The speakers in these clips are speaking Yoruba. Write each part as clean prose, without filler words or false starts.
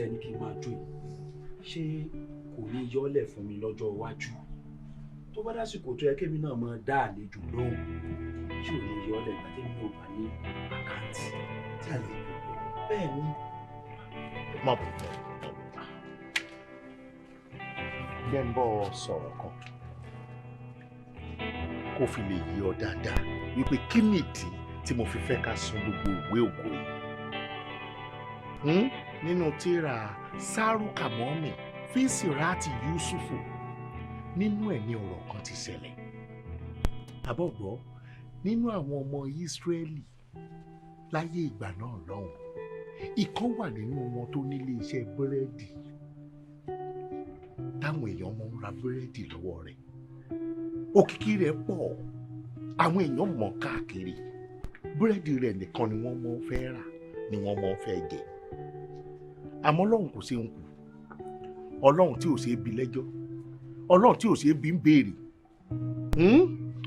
tẹ́ ní kí n máa jó yìí ṣé kò ní yọ́lẹ̀ fún mi lọ́jọ́ iwájú tó bá dásìkò tó yẹ kémi náà máa dá àlejò lóhùn ṣé ò ní yọ́lẹ̀ gbàdé mi ò bá ní àkáǹtì tí àlejò bẹ́ẹ̀ ni. má bọ̀ jẹ́ ń bọ́ sọ̀rọ̀ kan kó fi lè yí ọ dáadáa wípé kí nìdí tí mo fi fẹ́ ká sun gbogbo ìwé ògo yìí nínú tírà sáárùkà mọ́mì fíìsìráàtì Yúsúfù nínú ẹ̀ ní ọ̀rọ̀ kan ti ṣẹlẹ̀ àbọ̀gbọ́ nínú àwọn ọmọ Ísírẹ́lì láyé ìgbà náà lọ́hùn ìkan wà nínú wọn tó nílé iṣẹ́ búrẹ́dì táwọn èèyàn mọ̀ ń ra búrẹ́dì lọ́wọ́ rẹ̀ òkìkí rẹ̀ pọ̀ àwọn èèyàn mọ̀ káàkiri búrẹ́dì rẹ̀ nìkan ni wọ́n mọ̀ fẹ́ rà ni wọ́n mọ̀ fẹ́ jẹ àmọ́ Ọlọ́run kò ṣe ń kù Ọlọ́run tí ò ṣe é bi lẹ́jọ́ Ọlọ́run tí ò ṣe é bi ń béèrè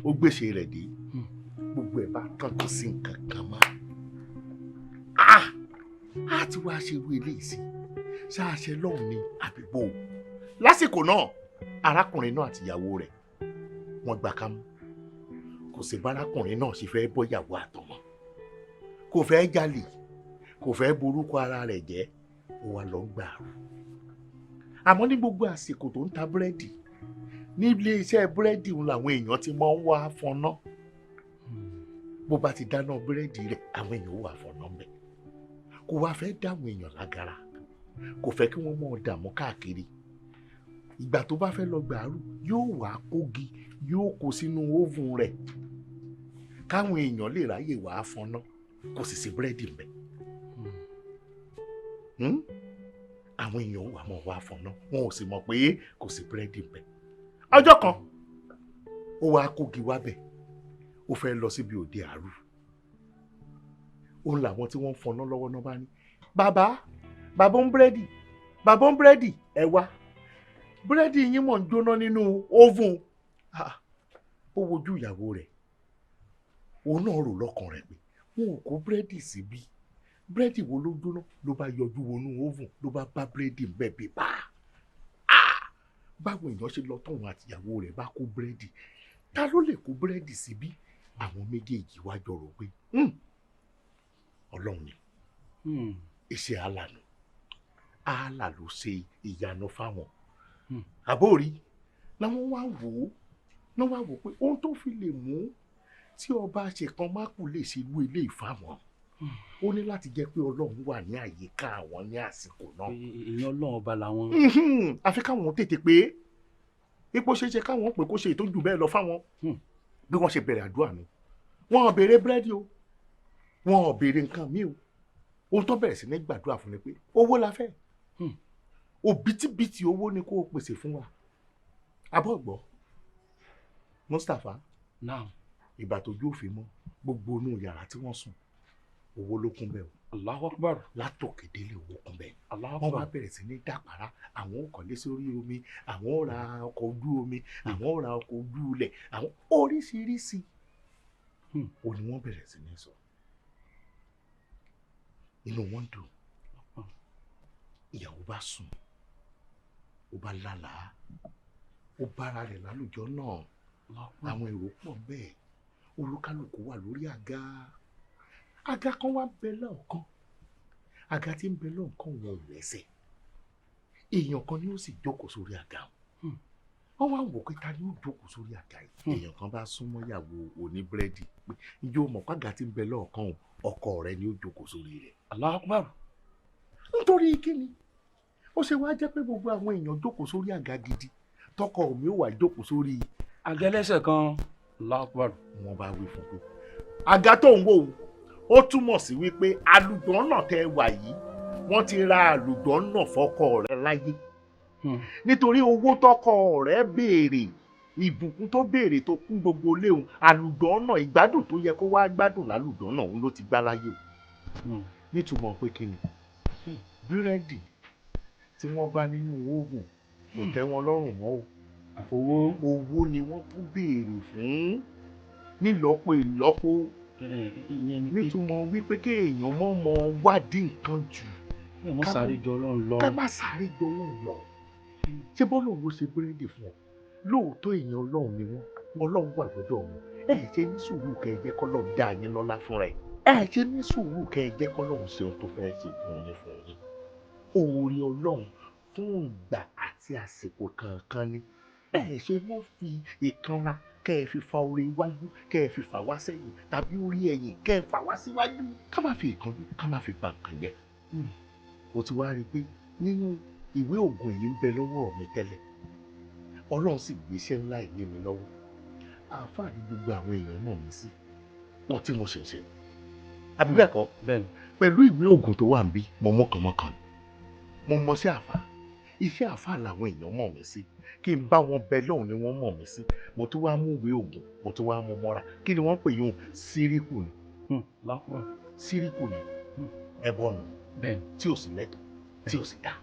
ó gbèsè rẹ̀ dé gbogbo ẹ̀ bá tán kò sí nǹkan kan mọ́ á ti wá ṣe irú eléyìí sí ṣáàṣẹ lọ́hùn ni àbíbò lásìkò náà arákùnrin náà àti ìyàwó rẹ̀ wọ́n gbà ká mú kò sí bárakùnrin náà ṣe fẹ́ bọ́yàwó àtọmọ kò fẹ́ jalè kò fẹ́ borúkọ ara rẹ̀ jẹ́ ó wá lọ gbàrú àmọ́ ní gbogbo àsìkò tó ń ta búrẹ́dì nílé iṣẹ́ búrẹ́dì ń làwọn èèyàn ti máa ń wá fọná bó bá ti dáná búrẹ́dì rẹ̀ àwọn èèyàn ó wà fọná mbẹ kò wá fẹ́ dáwọn èèyàn lágara kò fẹ́ kí wọ́n mọ̀ dààmú káàkiri ìgbà tó bá fẹ́ lọ gbàrú yóò wá kógi yóò kó sínú oven rẹ̀ káwọn èèyàn lè ráyè wá fọná kò sì sí búrẹ́dì mbẹ àwọn èèyàn wà mọ̀ wá fọná wọn ò sì mọ̀ pé kò sí búrẹ́dì mbẹ ọjọ́ kan ó wá kógi wábẹ̀ ó fẹ́ lọ síbi òde àrú òun làwọn tí wọ́n ń fọná lọ́wọ́ náà bá ní bàbá ń búrẹ́dì ẹ wá búrẹ́dì yín mọ̀ ń jóná nínú oven ó wojú ìyàwó rẹ̀ òun náà rò lọ́kàn rẹ̀ pé wọn ò kó búrẹ́dì síbí búrẹ́dì wo ló jóná ló bá yọjú wọnú oven ló bá bá búrẹ́dì ń bẹ̀ bí bá báwo èèyàn ṣe lọ tọ̀hún àtìyàwó rẹ̀ bá kó búrẹ́dì ta ló lè kó búrẹ́dì síbí àwọn méjèèjì wá jọrọ pé Ọlọ́run ni iṣẹ́ àlànà àlà ló ṣe ìyanu fáwọn àbórí làwọn wá wò pé ohun tó fi lè mú tí ọba ṣèkan mákù lè ṣe irú ilé ìfáwọn ó ní láti jẹ́ pé Ọlọ́run wà ní àyíká àwọn ní àsìkò náà. ìyẹn Ọlọ́run ọba làwọn. àfi káwọn tètè pé ipò ṣeéṣe káwọn pè kó ṣe ìtọ́jú bẹ́ẹ̀ lọ fáwọn bí wọ́n ṣe bẹ̀rẹ̀ àdúrà ni wọ́n ò béèrè búrẹ́dì o wọ́n ò béèrè nǹkan míì o ohun tó bẹ̀rẹ̀ sí ní gbàdúrà fún ni pé owó la fẹ́ òbítíbitì owó ni kó o pèsè fún wa abọ́gbọ́ Mustapha ìgbà tó jó òfin mọ́ gbogbo inú yàrá tí wọ́n sùn owó ló kún bẹ́ẹ̀ o. Allahu Akbar. látòkè délé owó kún bẹ́ẹ̀. Allahu Akbar. wọ́n wá bẹ̀rẹ̀ sí ní dàpárá àwọn ò kọ́lé sórí omi àwọn ò ra ọkọ̀ ojú omi àwọn ò ra ọkọ̀ ojú ilẹ̀ àwọn oríṣiríṣi ò ní wọ́n bẹ̀rẹ̀ sí ní sọ. inú wọn dùn ìyàwó bá sùn ó bá lálàá ó bára rẹ̀ lálùjọ náà àwọn èrò pọ̀ bẹ́ẹ̀ olúkálùkù wà lórí àga kan wá bẹ lọ́ọ̀kan àga tí ń bẹ lọ́ọ̀kan wọn ò lẹ́sẹ̀ èèyàn kan ni ó sì jókòó sórí àga wọn wá wò pé ta ni ó jókòó sórí àga yìí èèyàn kan bá súnmọ́ ìyàwó oníbúrẹ́dì pé ìjọ mọ̀ pàgà tí ń bẹ lọ́ọ̀kan ọkọ rẹ̀ ni ó jókòó sórí rẹ̀. Allahu Akbar. nítorí kíni ó ṣe wá jẹ́ pé gbogbo àwọn èèyàn jókòó sórí àga gidi tọkọ mi ò wá jókòó sórí àga ẹlẹ́sẹ̀ kan. Allahu Akbar. wọ́n bá wí fún pé àga tó ń wò ó túmọ̀ sí wípé àlùjọ náà tẹ́ wà yìí wọ́n ti ra àlùjọ náà fọ́kọ rẹ̀ láyé nítorí owó tọkọ rẹ̀ béèrè ìbùkún tó béèrè tó kún gbogbo léwu àlùjọ náà ìgbádùn tó yẹ kó wá gbádùn lálùjọ náà òun ló ti gbá láyé o nítumọ̀ pé kí ni búrẹ́dì tí wọ́n bá nínú oògùn kò tẹ́ wọn lọ́rùn mọ́ o owó ni wọ́n tún béèrè fún nílọ́po ìlọ́po nítumọ̀ wípé kéèyàn mọ́ wádìí nǹkan jù ẹ mọ sáré jọ Ọlọ́run lọ. ká má sáré jọ Ọlọ́run lọ. ṣé bọ́lọ̀ wo ṣe búrẹ́dì fún ọ lóòótọ́ èèyàn Ọlọ́run ni wọ́n Ọlọ́run wà lọ́dọ̀ wọn ẹ ṣe ní sùúrù kẹ́ ẹ jẹ́ kọ́lọ́run dá yín lọ́lá fúnra ẹ̀ ẹ ṣe ní sùúrù kẹ́ ẹ jẹ́ kọ́lọ́run ṣe ohun tó fẹ́ ṣe fún yín oore Ọlọ́run fún ìgbà àti àsìkò kankan ni ẹ ṣe mọ́ fi ìkanra kẹ́ ẹ fi fa orí iwájú kẹ́ ẹ fi fà wá sẹ́yìn tàbí orí ẹ̀yìn kẹ́ ẹ fà wá síwájú ká má fi ìkanjú ká má fi ba nǹkan jẹ́. mo ti wá rí i pé nínú ìwé ògùn yìí ń bẹ lọ́wọ́ mi tẹ́lẹ̀ Ọlọ́run sì gbéṣẹ́ ńlá ìlé mi lọ́wọ́ àǹfààní gbogbo àwọn èèyàn mọ̀ mí sí wọn tí mo ṣẹ̀ṣẹ̀ àbí bẹ́ẹ̀ kọ́ pẹ̀lú ìwé ògùn tó wà ń bí mo mọ̀kànmọ́kàn mo mọ̀ sí àfà iṣẹ́ àfà làwọn èèyàn mọ̀ mí sí kí n bá wọn bẹ lọ́hùn ni wọ́n mọ̀ mí sí mo tún wá mú ìwé ògùn mo tún wá mú mọ́ra kí ni wọ́n pè yún síríkù ni síríkù ni ẹbọ nù tí ò sí lẹ́tọ̀ tí ò sì dá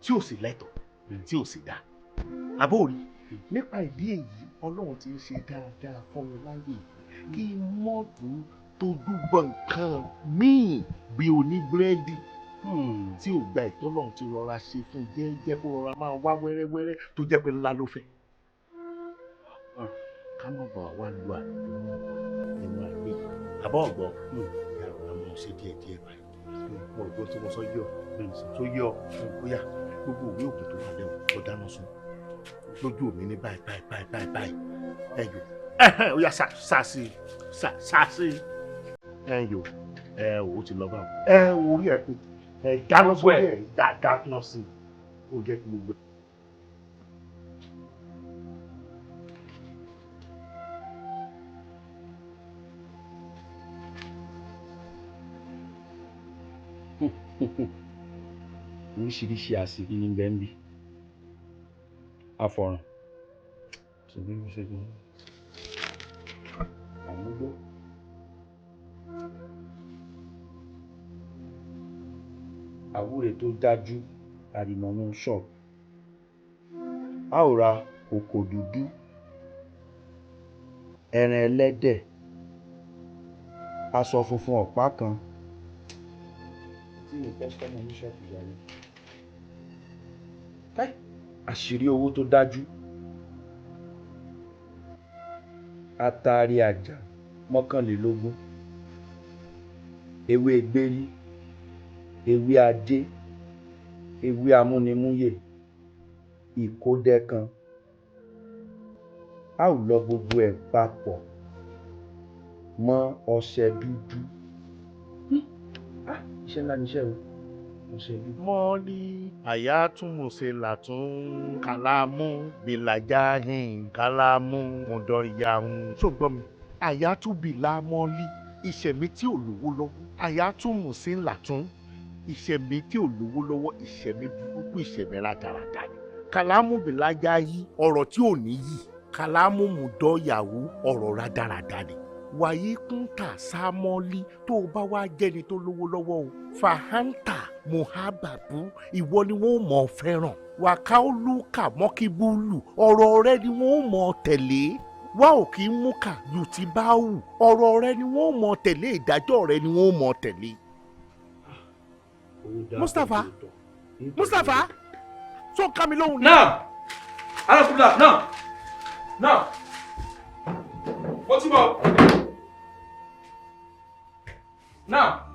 tí ò sí lẹ́tọ̀ tí ò sì dá àbórí nípa ìdí èyí Ọlọ́run ti ń ṣe dáadáa fún mi láyé kí mọ́tò tó dúbọ̀ nǹkan míì bí oníbúrẹ́dì tí ò gba ìtọ́lọ́run ti rọra ṣe fún jẹ́jẹ́ kó rọra máa wá wẹ́rẹ́wẹ́rẹ́ tó jẹ́ pé ńlá ló fẹ́. ká má bàa wá lu àdúgbò nínú àgbè àbọ̀ ọ̀gbọ́n ìyá rẹ̀ máa ṣe díẹ̀díẹ̀ báyìí mo rò pé tí mo sọ yí ọ tó yí ọ bóyá gbogbo òwe ògùn tó wà lẹ́wọ̀n tó dáná sun lójú mi ní báyìí ẹyọ ó yá sàásì ẹyọ ó ti lọ báwọn orí ẹ pé dáná sórí ẹ dáná sí ó jẹ́ kí gbogbo. oríṣiríṣi àṣírí ní bẹ́ẹ̀ ń bí afọ̀ràn tìbí mi ṣe bí àmúgbó àwúre tó dájú àrìmọ̀nù ṣọ́ọ̀bù a ò ra kòkò dúdú ẹran ẹlẹ́dẹ̀ aṣọ funfun ọ̀pá kan tí mo fẹ́ sọ́nà ní ṣọ́ọ̀bù yàrá àṣírí owó tó dájú atari àjà 21 ewé gbérí ewé ajé ewé amúnimúyè ìkódẹ kan a ò lọ gbogbo ẹ̀ papọ̀ mọ́ ọṣẹ dúdú iṣẹ́ ńlá níṣẹ́ o ọṣẹ dúdú. mọ́lí àyà tún mùsẹ̀ làtún kàlámù bìlàjà kàlámù mọ̀dọ̀yàhùn ṣùgbọ́n mi àyà tún bìlà mọ́lí ìṣẹ̀mí tí ò lówó lọ́wọ́ àyà tún mùsẹ̀ làtún ìṣẹ̀mí tí ò lówó lọ́wọ́ ìṣẹ̀mí burúkú ìṣẹ̀mí rádaràdà ni kàlámù bìlàjà yìí ọ̀rọ̀ tí ò ní yìí kàlámù mọ̀dọ̀yàhùn ọ̀rọ̀ rádaràdà ni wàyí kúńtà sámọ́lí tó o bá wá jẹ́ni tó lówó lọ́wọ́ o fàhántà muhababu ìwọ ni wọ́n mọ̀ ọ́ fẹ́ràn wàkáólùkà mọ́kíbúlù ọ̀rọ̀ rẹ ni wọ́n mọ̀ ọ́ tẹ̀lé wá ò kí ń mú kà yùtí bá wù ọ̀rọ̀ rẹ ni wọ́n mọ̀ ọ́ tẹ̀lé ìdájọ́ rẹ ni wọ́n mọ̀ ọ́ tẹ̀lé. Mustapha sọ ká mi lóhùn. náà alákùnrin náà mo ti bọ̀ náà.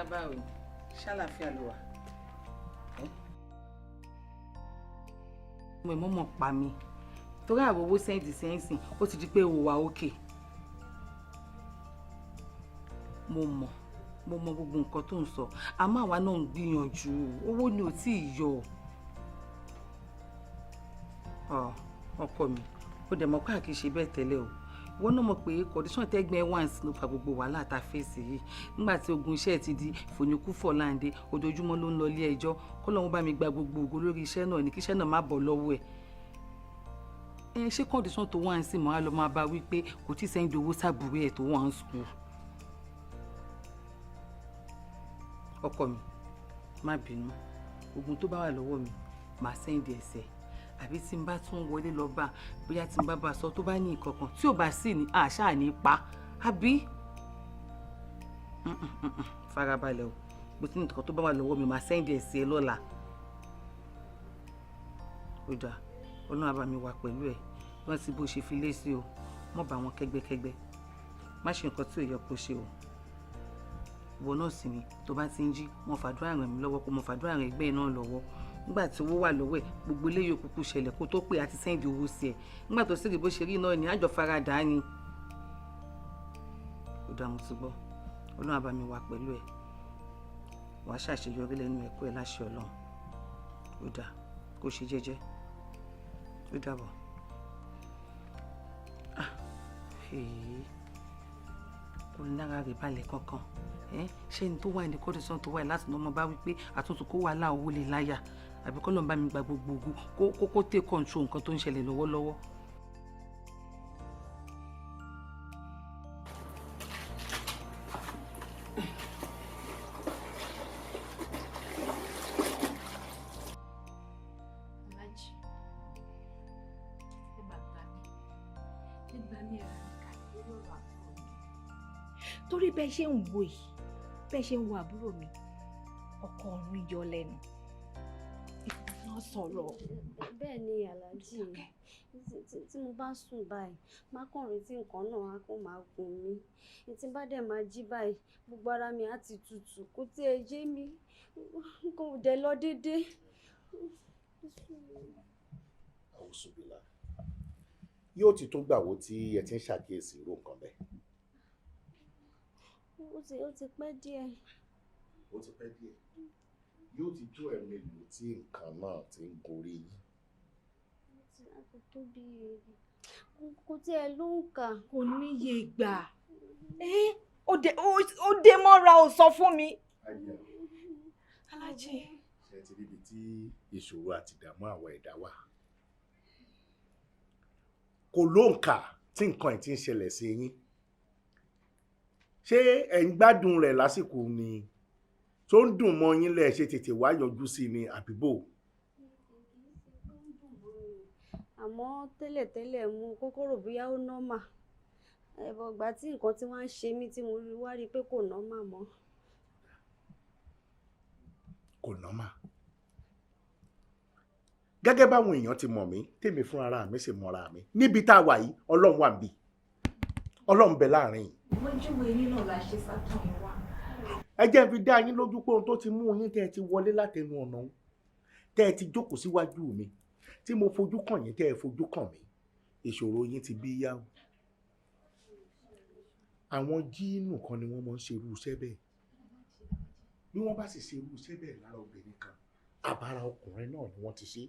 Bíọ́lá báwo ṣàlàáfíà ló wà. mo mọ̀ pa mi torí àwọn owó sẹ́ǹdì sẹ́ǹsìn ó ti di pé ó wà òkè. mo mọ gbogbo nǹkan tó ń sọ àmọ́ àwa náà ń gbìyànjú owó ni ò tí ì yọ. ọkọ mi ó dẹ̀ mọ̀ pé àkì í ṣe bẹ́ẹ̀ tẹ́lẹ̀ o wọ́n náà mọ̀ pé condition tẹ́gbẹ́ once ló fa gbogbo wàhálà tá a fèsì yìí nígbà tí ogun iṣẹ́ ti di fòníkú fọ̀láǹdé ojoojúmọ́ ló ń lọ ilé ẹjọ́ kọ́ lọ́wọ́ bá mi gba gbogbo ògo lórí iṣẹ́ náà ní kí iṣẹ́ náà má bọ̀ lọ́wọ́ ẹ̀. ṣé condition tó wà ń sìn mọ́ á lọ máa bá wí pé kò tí ì sẹ́yìn owó sábúrú ẹ̀ tó wà ń sùn. ọkọ mi má bínú ogun tó bá wà lọ́wọ́ mi màá sẹ́yìn di ẹ̀sẹ̀ àbí tí n bá tún wọlé lọ bá bóyá tí n bá sọ tó bá ní ìkọ̀kan tí ò bá sì ní àṣà ní pa àbí. farabalẹ̀ o bó ti ní nǹkan tó bá wà lọ́wọ́ mi màá sẹ́ǹdì ẹ̀ sí ẹ lọ́la. ó dáa ọlọ́run á bá mi wà pẹ̀lú ẹ̀ wọ́n ti bó ṣe fi lé sí o mọ̀ bá wọn kẹ́gbẹ́kẹ́gbẹ́ má ṣe nǹkan tí ò yẹ kó ṣe o. ìwọ náà sì ni tó bá ti ń jí mo fàdúrà ràn mí lọ́wọ́ kó mo fàdúrà ràn ẹgbẹ́ náà lọ́wọ́ nígbà tí owó wà lọ́wọ́ ẹ̀ gbogbo eléyìí òkùnkù ṣẹlẹ̀ kó tó pé àti sẹ́ǹdì owó sí ẹ̀ nígbà tó sì rí bó ṣe rí náà ní àjọ faradà ni. ó dá mo ti gbọ́ ọlọ́run á bá mi wà pẹ̀lú ẹ̀ wàá ṣàṣeyọrí lẹ́nu ẹ̀kọ́ ẹ̀ láṣẹ ọlọ́run ó dá kó ṣe jẹ́jẹ́ ó dàbọ̀. kò ní lára rẹ̀ balẹ̀ kankan ṣé ní tó wà ní kọ́dísán tó wà láti ní ọmọ bá wípé àtúntò kó wà láwọn owó lè láyà àbí kọ́ lọ́n bá mi gba gbogbo ogun kó take control nǹkan tó ń ṣẹlẹ̀ lọ́wọ́lọ́wọ́. torí bẹ́ẹ̀ ṣe ń wo yìí bẹ́ẹ̀ ṣe ń wo àbúrò mi ọkọ ọ̀run yọ lẹ́nu ìfúnná sọ̀rọ̀. bẹ́ẹ̀ ni aláàjì tí mo bá sùn báyìí má kàn retí nǹkan náà á kó máa gùn mí tí bá dẹ̀ máa jí báyìí gbogbo ara mi á ti tutù kó tí ẹ yé mi nǹkan ò dẹ̀ lọ déédéé. àwòsùnbìlà yóò ti tó gbàwó tí ẹ ti ń ṣàkíyèsí irú nǹkan bẹ́ẹ̀. ó ti pẹ́ díẹ̀. ó ti pẹ́ díẹ̀ yóò ti tó ẹ̀mélòó tí nǹkan náà ti ń gorí yín. kò tí ẹ ló ń kà. kò níye ìgbà ó dé mọ́ra ò sọ fún mi. alájì. ṣe ti ríbi tí ìṣòro àti ìdààmú àwọn ẹ̀dá wà. kò lóǹkà tí nǹkan ẹ̀ ti ń ṣẹlẹ̀ sí yín. ṣé ẹ̀ ń gbádùn rẹ̀ lásìkò ni tó ń dùn mọ́ yín lẹ̀ ṣe tètè wá yọjú sí ni àbíbò. àmọ́ tẹ́lẹ̀tẹ́lẹ̀ mo kọ́kọ́ rò bóyá ó nọ́mà ẹ̀bọ̀ ìgbà tí nǹkan tí wọ́n ń ṣe mí tí mo rí wá rí i pé kò nọ́mà mọ́. kò nọ́mà gẹ́gẹ́ báwọn èèyàn ti mọ̀ mí tèmi fún ara mi sì mọ̀ra mi níbi tá a wà yìí ọlọ́run wà níbí ọlọ́run bẹ láàrin yìí. wọ́n júwe yín náà la ṣe sátán yín wá. ẹ jẹ́ fi dá yín lójú pé ohun tó ti mú yín tẹ́ ẹ ti wọlé látẹnu ọ̀nà tẹ́ ẹ ti jókòó síwájú mi tí mo fojú kàn yín tẹ́ ẹ fojú kàn mí ìṣòro yín ti bí yá o. àwọn jíínù kan ni wọ́n máa ń ṣe irú iṣẹ́ bẹ́ẹ̀ bí wọ́n bá sì ṣe irú iṣẹ́ bẹ́ẹ̀ lára obìnrin kan àbára ọkùnrin náà ni wọ́n ti ṣe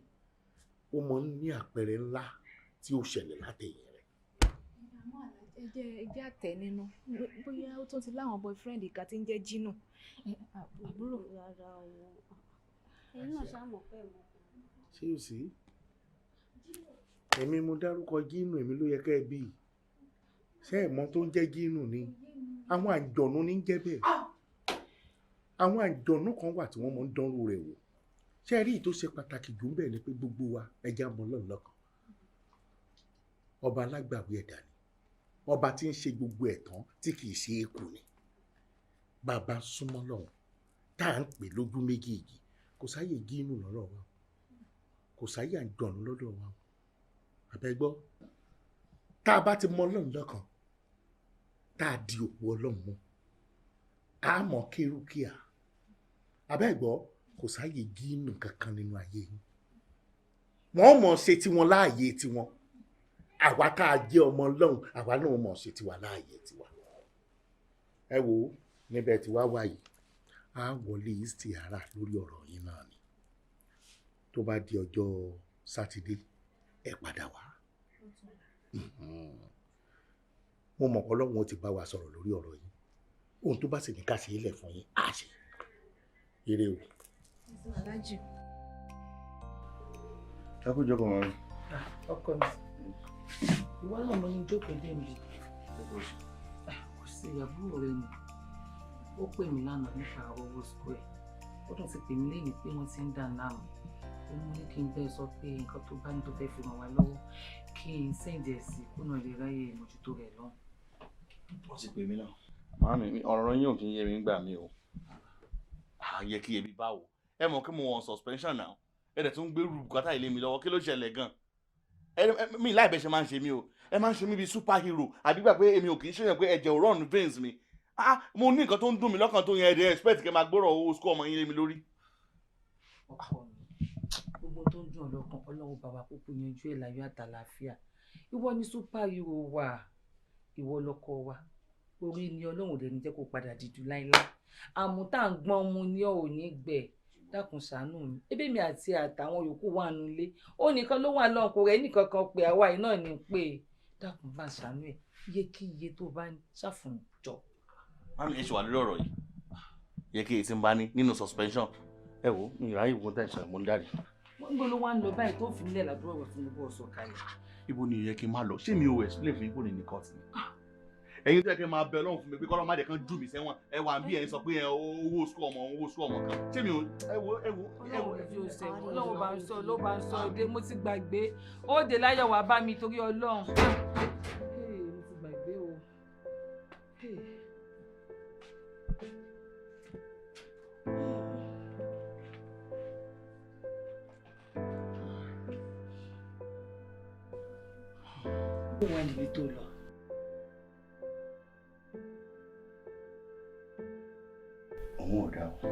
ó máa ń ní àpẹẹrẹ ńlá tí ó ṣẹlẹ̀ látẹ̀yìn rẹ̀. ẹjẹ àtẹ nínú bóyá ó tún ti láwọn boyfriend kan tí ń jẹ́ Jínù àbúrò. rárá o ẹ̀yin náà ṣàmọ̀ pé mo. ṣé o sí èmi mo dárúkọ Jínù èmi ló yẹ ká ẹ bí ṣé ẹ̀mọ́ tó ń jẹ́ Jínù ni àwọn àjọ̀nú ní ń jẹ́ bẹ́ẹ̀ àwọn àjọ̀nú kan wà tí wọ́n máa ń dánrù rẹ̀ wò ṣé ẹ rí ìtò ṣe pàtàkì jù ń bẹ̀ ni pé gbogbo wa ẹja mọ́ Ọlọ́run lọ́kàn ọba alágbàwí ẹ̀dá ni ọba tí ń ṣe gbogbo ẹ̀tàn tí kì í ṣe é kù ni bàbá súnmọ́ lọ́hùn tá à ń pè lójú méjèèjì kò sáyè Jínù lọ́rọ̀ wa kò sáyè àjọ̀nú lọ́dọ̀ wa àbẹ́gbọ́ tá a bá ti mọ Ọlọ́run lọ́kàn tá a di òpó Ọlọ́run mú àmọ́ kérúkìá abẹ́gbọ́ kò sáàyè gínú kankan nínú ayé yín wọ́n mọ̀ ṣe tiwọn láàyè tiwọn àwa tá a jẹ́ ọmọ Ọlọ́run àwa náà mọ̀ ṣe tiwa láàyè tiwa ẹ wo níbẹ̀ tí wá wáyé á wọlé istihara lórí ọ̀rọ̀ yín náà ni tó bá di ọjọ́ sátidé ẹ padà wá mo mọ̀ Ọlọ́run ó ti bá wa sọ̀rọ̀ lórí ọ̀rọ̀ yín ohun tó bá sì ní ká ṣe ilẹ̀ fún yín á ṣe eré o. Aláàjì. ẹ kú jókòó mọ́ mi. ọkọ mi ìwọ náà mo ní jókòó dé mi kò sí àbúrò rẹ ni ó pè mí lánàá nípa owó square ó tún ti pè mí lẹ́yìn pé wọ́n ti ń dà láàmú ó mú ní kí n bẹ́ẹ̀ sọ pé nǹkan tó bá ní tó fẹ́ fi ràn wá lọ́wọ́ kí n sẹ́ǹdẹ̀ sí kó náà lè ráyè ìmójútó rẹ̀ lọ́hùn. wọ́n ti pè mí náà. màámi ọ̀rọ̀ yín ò kí ń yé mi gbà mí o. àyẹ kí ebi bá wò ẹ mọ̀ kí mo wọ̀n suspension náà ẹ dẹ̀ tún gbé rúbùkátà ilé mi lọ́wọ́ kí ló ṣẹlẹ̀ gan mi láìpẹ́ ṣe máa ń ṣe mí o ẹ máa ń ṣe mí bíi superhero àbí gbà pé èmi ò kì í ṣèyàn pé ẹ̀jẹ̀ ò run veins mi mo ní nǹkan tó ń dùn mí lọ́kàn tó yẹn ẹ̀dẹ̀ expect kẹ́ máa gbọ́rọ̀ owó school ọmọ yín lé mi lórí. ọkọ mi gbogbo tó ń dùn ọlọ́kàn Ọlọ́run bàbá kúkú yanjú ẹ̀ láyọ̀ àtàlàáfíà ìwọ ni superhero wa ìwọ lọkọ wa orí ni Ọlọ́run dẹ̀ ní jẹ́ kó padà dìdú láíláí àmútà ń gbọ́n mu ní ò ní gbẹ̀ dákun ṣàánú mi ebi mi àti àtàwọn yòókù wà nulẹ̀ ó nìkan ló wà lọ́nkọ rẹ̀ nìkan kan pé àwa yìí náà ní pé dákun bá ṣàánú ẹ̀ iye kí iye tó bá ń ṣàfùn jọ. mami ẹ ṣe wà lórí ọ̀rọ̀ yìí yẹ kí èyí tí ń bá ní nínú suspension ẹ wo mi ìráyè wo tẹ̀ ṣe mo ń jáde. wọ́n ń gbọ́ ló wá ń lọ báyìí tó fi nílẹ̀ ládùúgbò rẹ̀ fún mi bọ́ ọ̀sọ̀ kalẹ̀. ibo ni ìyẹn kí n máa lọ ṣé mi ò explain fún yín kò ní ní court ni. ẹ̀yin tó yẹ kí n máa bẹ Ọlọ́run fún mi pé kọ́lọ́ má dé kan jù mí sẹ́wọ̀n ẹ wà bí ẹ̀yin sọ pé owó school ọmọ kan ṣé mi ò ẹ wo. Ọlọ́run bá ń sọ ló bá ń sọ èdè mo ti gbàgbé ó dé láyọ̀ wá bá mi torí Ọlọ́run. mo ti gbàgbé o. ó wà níbi tó lọ. òun ò dá o.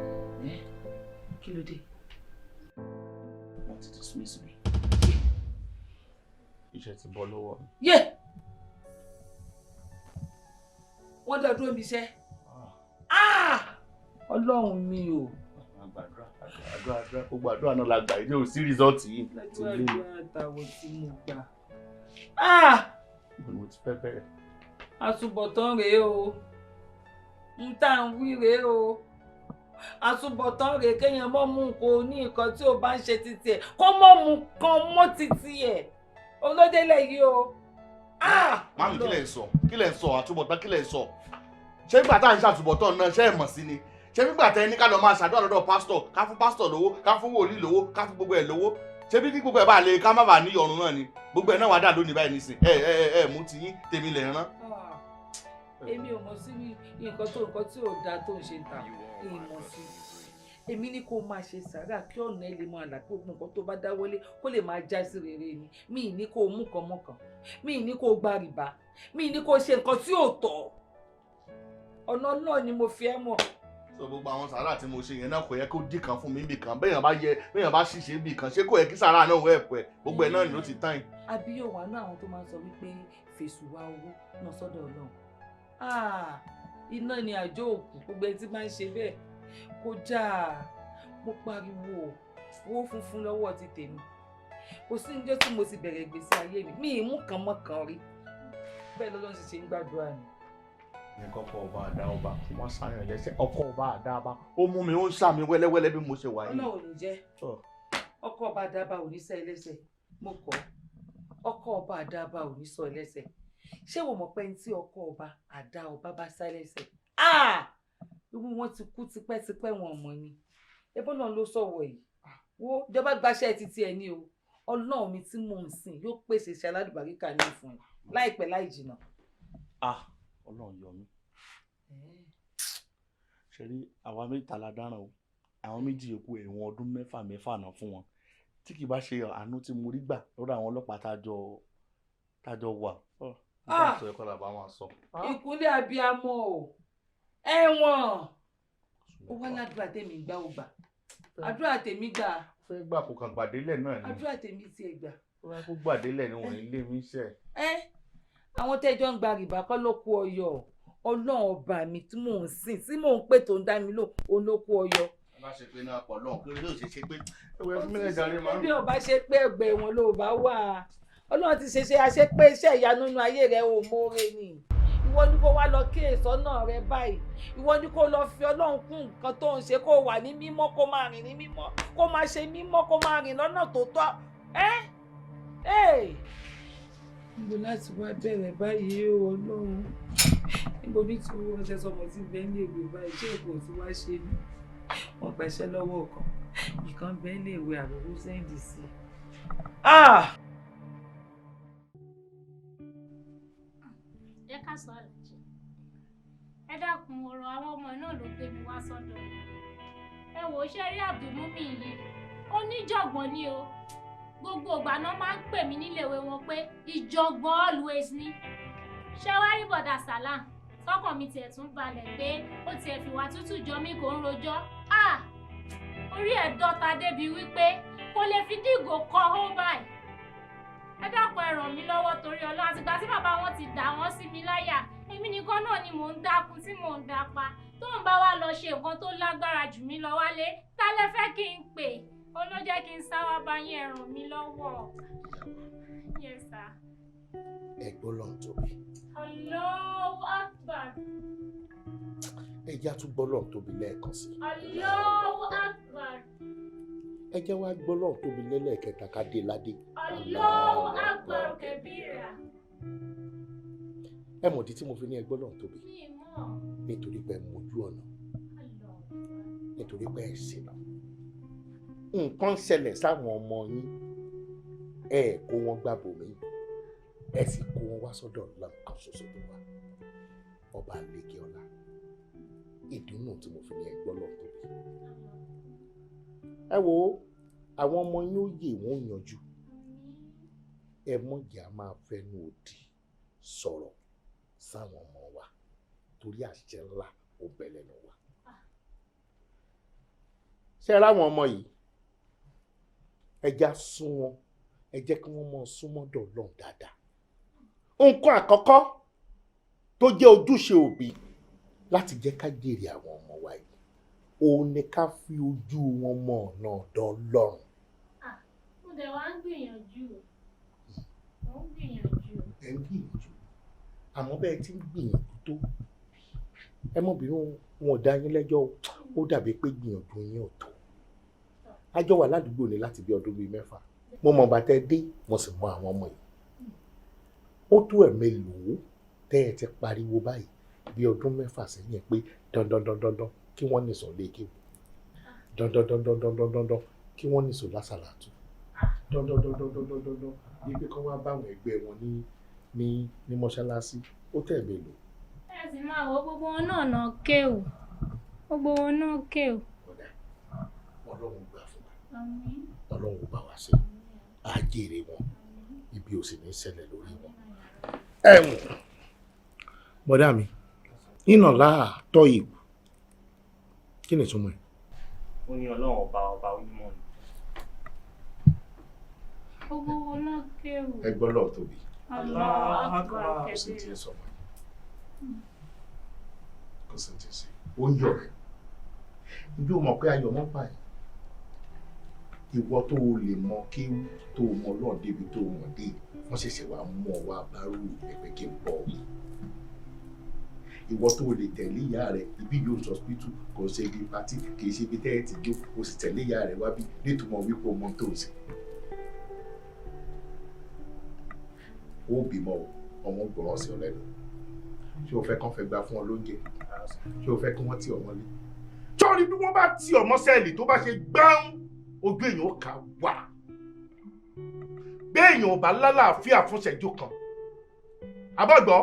kí ló dé. wọ́n ti dismiss mi. iṣẹ́ ti bọ́ lọ́wọ́ mi. yé wọ́n dá dúró mi iṣẹ́. Ọlọ́run mi o. àdúrà gbogbo àdúrà náà la gbà yìí ní òsì rìsọ́ọ̀tì yìí. àdúrà àtàwọn tí mo gbà. mo ti fẹ́ bẹ̀rẹ̀. àtúbọ̀tán rèé o ń tà ń wí rèé o àtúbọ̀tán rèé kéèyàn mọ́ mú nǹkan ní nǹkan tí ó bá ń ṣe títí ẹ̀ kó mọ́ mú kan mọ́ títí ẹ̀ olódélẹ̀ yìí o. màmí kí lẹ̀ ń sọ àtúbọ̀tán kí lẹ̀ ń sọ ṣé nígbà tá à ń ṣàtúbọ̀tán náà ṣé ẹ̀ mọ̀ sí ni ṣé nígbà tẹ́ ní ká lọ máa ṣàdúrà lọ́dọ̀ pásítọ̀ ká fún pásítọ̀ lówó ká fún wòlíì lówó ká fún gbogbo ẹ̀ lówó ṣé bí kí gbogbo ẹ̀ bá lè ká má bàa ní ọ̀run náà ni gbogbo ẹ̀ náà wà dà lónìí báyìí nísìn ẹ mú ti yín tèmi lẹ̀ rán. èmi ò mọ̀ sí nǹkan tí ò dáa tó ń ṣe ń ta ìmọ̀ sí èmi ní kó máa ṣe sàárà kí ọ̀nà ẹ̀ lè máa là pé nǹkan tó bá dáwọ́lé kó lè máa já sí rere ni mi ní kó mú kan mọ́kàn mi ní kó gba rìbá mi ní kó ṣe nǹkan tí ò tọ́ ọ̀nà náà ni mo fi ẹ́ mọ̀. sọ gbogbo àwọn sàárà tí mo ṣe yẹn náà kò yẹ kó dì kan fún mi bì kan béèyàn bá ṣìṣe bì kan ṣé kò yẹ kí sàárà náà wọ ẹ̀pẹ́ gbogbo ẹ̀ náà ni ó ti tán. àbí yóò wá náà àwọn tó máa ń sọ wípé fèsù wá owó náà sọ́dọ̀ Ọlọ́run iná ni àjò òkú gbogbo ẹni tí máa ń ṣe bẹ́ẹ̀ kọjá mo pariwo owó funfun lọ́wọ́ ti tèmi kò sí níjọ́ tí mo ti bẹ̀rẹ̀ ìgbésí ayé mi ì mú kan mọ́ kan rí bẹ́ẹ̀ lọ́lọ́run sì ṣe ń gbàdúrà mi. ní kọ́kọ́ ọba àdá ọba kò má sáyàn lẹ́sẹ̀ ọkọ̀ ọba àdá ọba ó mú mi ó ń sàmì wẹ́lẹ́wẹ́lẹ́ bí mo ṣe wà yìí. Ọlọ́run ò ní jẹ́ ọkọ̀ ọba àdá ọba ò ní sẹ́ ẹlẹ́sẹ̀ mo kọ́ ọkọ̀ ọba àdá ọba ò ní sọ ẹlẹ́sẹ̀ ṣé wò mọ̀ pé ní tí ọkọ̀ ọba àdá ọba bá sá ẹlẹ́sẹ̀ irú wọn ti kú tipẹ́tipẹ́ wọn mọ̀ ni ẹbọ́n náà ló sọ̀wọ́ yìí wo ìjọba gbaṣẹ́ títí ẹ ní o Ọlọ́run mi tí mò ń sìn yóò pèsè iṣẹ́ aládùbáríkà ní fún ẹ láìpẹ́ láì jìnnà. Ọlọ́run yọ mí ṣe rí àwa mẹ́ta la dáràn o àwọn méjì yòókù ẹ̀wọ̀n ọdún mẹ́fà náà fún wọn tí kì bá ṣe àánú tí mo rí gbà lọ́dọ̀ àwọn ọlọ́pàá tájọ wà nígbà tó ẹ̀kọ́ làbá wọn sọ. ìkúnlẹ̀ abiyamọ o ẹ̀wọ̀n ó wá ládùúrà tèmi gbà ó gbà àdúrà tèmi gbà. fẹ́ gbà kó kàn gbàdélẹ̀ náà ni. àdúrà tèmi tiẹ̀ gbà. ó wá kó gbàdélẹ̀ ni wọ́n ilé mi ṣe. àwọn tẹ́jọ́ ń gba rìbá kọ́ ló kú ọyọ ọlọ́run ọba mi tí mò ń sìn tí mò ń pè tó ń dá mi lò òun ló kú ọyọ. bá ṣe pé náà pọ̀ lọ́hùn kí ló ṣe ṣe pé ẹwẹ́ fún mi lè darí máa ń. bí ọba ṣe pé ẹgbẹ́ wọn ló bá wà ọlọ́run ti ṣe àṣepé iṣẹ́ ìyanu nínú ayé rẹ̀ ò mórè ni ìwọ ni kó wá lọ kí èsọ́nà rẹ báyìí ìwọ ni kó lọ fi ọlọ́run kún nǹkan tó ń ṣe kó wà ní mímọ́ kó máa rìn ní mímọ́ kó máa ṣe mímọ́ kó máa rìn lọ́nà tó tọ́ níbo láti wá bẹ̀rẹ̀ báyìí o ọlọ́run níbo bí tí wọ́n ṣe sọmọ tí bẹ́ẹ̀ lè wé báyìí ṣé èkó tí wá ṣe mí wọ́n gbàṣẹ́ lọ́wọ́ kan ìkan bẹ́ẹ̀ lè wé àbúrò sẹ́ǹdì sí ẹ ká sọ àlàjì ẹ dákun ọ̀rọ̀ àwọn ọmọ náà ló gbé mi wá sọ́dọ̀ ẹ wò ó ṣe rí Abdulmumi yìí oníjọ̀gbọ́n ni o gbogbo ìgbà náà máa ń pè mí níléèwé wọn pé ìjọ̀gbọ́n always ni ṣé wá rí bọ̀dà Salam tọkàn mi tiẹ̀ tún balẹ̀ pé ó tiẹ̀ fìwà tútù jọ mí kò ń rojọ́ orí ẹ̀ dọ́ta débi wípé kò lè fi dígò kọ́ ó báyìí ẹ dákun ẹ ràn mí lọ́wọ́ torí Ọlọ́run àtìgbà tí bàbá wọn ti dà wọ́n sí mi láyà èmi nìkan náà ni mò ń dákun tí mò ń dápa tó ń bá wa lọ ṣe nǹkan tó lágbára jù mí lọ wálé ta lẹ fẹ́ kí n pè ó ló jẹ́ kí n sáwá bá yín ẹ ràn mí lọ́wọ́. Yes sir. ẹ gbọ́ lọ́n tóbi. Allahu Akbar. ẹ já tún gbọ́ lọ́n tóbi lẹ́ẹ̀kan sí. Allahu Akbar. ẹ jẹ́ wá gbọ́ lọ́n tóbi lẹ́lẹ́kẹta ká dé ládé. Allahu Akbar kabira. ẹ mọ̀ di tí mo fi ní ẹ gbọ́ lọ́n tóbi. nítorí pé ẹ mójú ọ̀nà nítorí pé ẹ ṣìnà nǹkan ṣẹlẹ̀ sáwọn ọmọ yín ẹ kó wọn gbàbọ mi ẹ sì kó wọn wá sọ́dọ̀ lọ́kàn ṣoṣo tó wà ọba àlekè ọlá ìdùnnú tí mo fi ní ẹ gbọ́ lọ́n tóbi. ẹ wo àwọn ọmọ yín ó yè wọ́n yanjú ẹ mọ̀jà máa fẹnu òdì sọ̀rọ̀ sáwọn ọmọ wa torí àṣẹ ńlá ó bẹ lẹ́nu wa. ṣé ráwọn ọmọ yìí ẹ já sún wọn ẹ jẹ́ kí wọ́n mọ̀ súnmọ́ dọ̀lọ́n dáadáa. nǹkan àkọ́kọ́ tó jẹ́ ojúṣe òbí láti jẹ́ ká jèrè àwọn ọmọ wa yìí òun ni ká fi ojú wọn mọ̀ ọ̀nà ọ̀dọ̀ Ọlọ́run. mo dẹ̀ wá ń gbìyànjú mo ń gbìyànjú. ẹ ń gbìyànjú àmọ́ bẹ́ẹ̀ tí ń gbìyànjú tó ẹ mọ̀bìnrin wọn ò dá yín lẹ́jọ́ ó dàbí pé gbìyànjú yín ò tó. a jọ wà ládùúgbò ní láti bí ọdún bíi 6 mo mọ̀ bàtẹ́ dé mo sì mọ àwọn ọmọ yìí ó tó ẹ̀mélòó tẹ́ ẹ ti pariwo báyìí bí ọdún 6 sẹ́yìn pé dandandandandan kí wọ́n nìṣó léèké dandandandandandan kí wọ́n nìṣó lásàlátù dandandandandandan bí pé kán wá báwọn ẹgbẹ́ wọn ní mọ́ṣáláṣí ó tẹ̀ mélòó. ẹ sì máa wọ gbogbo wọn náà náà kéwù gbogbo wọn náà kéwù. Ọlọ́run gbà fún wa Ọlọ́run bá wa ṣe á jèrè wọn ibi ò sì ní ṣẹlẹ̀ lórí wọn. bọ́dà mi nínà láàtọ̀ ìwù kí ni ìtumọ̀ ẹ̀. ó ní Ọlọ́run ọba onímọ̀ ni. gbogbo wọn náà kéwù. ẹ gbọ́ lọ́ọ̀ tóbi. Allahu Akbar kò sí ti ẹ sọ mọ́ kò sí ti ṣe ó ń yọ̀ rẹ̀ ibi ò mọ̀ pé ayọ̀ mọ́ pa ẹ̀ ìwọ tó o lè mọ kí tó o mọ náà débi tó o mọ̀ dé wọ́n ṣẹ̀ṣẹ̀ wá mú ọ wá bárò ẹgbẹ́ kí n bọ̀ ìwọ tó o lè tẹ̀lé ìyá rẹ̀ ibi yóò sọ hospital kò ṣe ibi pátí kì í ṣe ibi tẹ́ẹ̀tì jó o sì tẹ̀lé ìyá rẹ̀ wá bí nítumọ̀ wípé o mọ tó o sì. ó bímọ ọmọ gbọ́ràn sí ọ lẹ́nu ṣé o fẹ́ kán fẹ́ gbà fún ọ lóúnjẹ ṣé o fẹ́ kí wọ́n tì ọmọ lé sọ́ọ́ni bí wọ́n bá tì ọmọ sẹ́ẹ̀lì tó bá ṣe gbáhùn ojú èèyàn ó kà wá béèyàn ò bá lálàáfíà fún ìṣẹ́jú kan àbọ̀gbọ́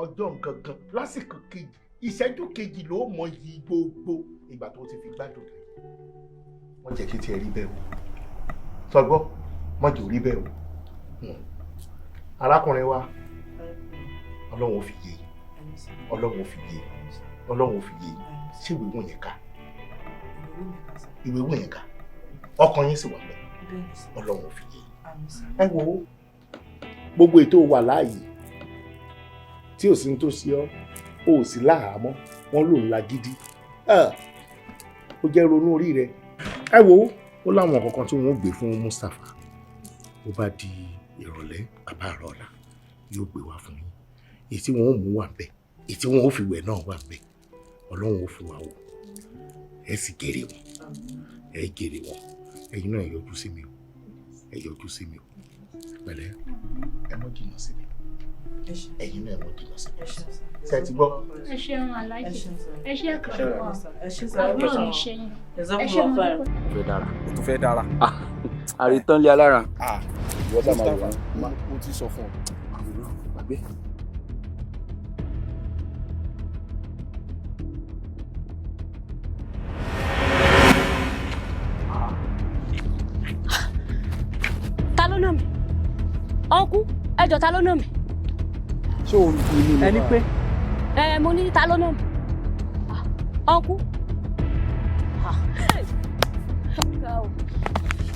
ọjọ́ gangan lásìkò kejì ìṣẹ́jú kejì ló mọ iyì gbogbo ìgbà tó ti fi gbádùn rẹ̀ wọ́n jẹ́ kí tiẹ̀ rí bẹ́ẹ̀ o sọgbọ́ wọ́n jẹ́ orí bẹ́ẹ̀ o arákùnrin wa Ọlọ́run ò fi yé Ọlọ́run ò fi yé Ọlọ́run ò fi yé ṣé ìwé wọn yẹn ká ìwé wọ̀ yẹn ká ọkàn yín sì wà bẹ́ẹ̀ ọlọ́run fi yé ẹ wo gbogbo ètò wà láàyè tí ò sí ní tó ṣe ọ́ ó sì láhàámọ́ wọ́n lò ń la gidi ó jẹ́ ronú orí rẹ̀ ẹ wo ó láwọn kankan tí wọ́n gbé fún Mustapha ó bá di ìrọ̀lẹ́ bàbá àrọ̀ ọ̀la yóò gbé wá fún yín èyí tí wọ́n ó mú wà bẹ́ẹ̀ èyí tí wọ́n ó fi wẹ̀ náà wà bẹ́ẹ̀ ọlọ́run ó fi wá wò ẹ sì gèrè wọn ẹ gèrè wọn ẹ̀yin náà ẹ yọjú sí mi o ẹ yọjú sí mi o pẹ̀lẹ́ ẹ mọ́ jìnnà sí mi ẹ̀yin náà ẹ mọ́ jìnnà sí mi ṣe ti gbọ́. ẹ ṣeun aláàjì ẹ ṣe kàn wá àbúrò mi ṣe yín ẹ ṣe mo dúpẹ́. fẹ́ dára. o tún fẹ́ dára. àrètán lé alára. ìwọ sá máa wọ̀ mo ti sọ fún ọ. gbàgbé. ta ló nà mí ọkú ẹjọ ta ló nà mí. ṣé o ní inú mi. ẹni pé. mo ní ta ló nà mí ọkú.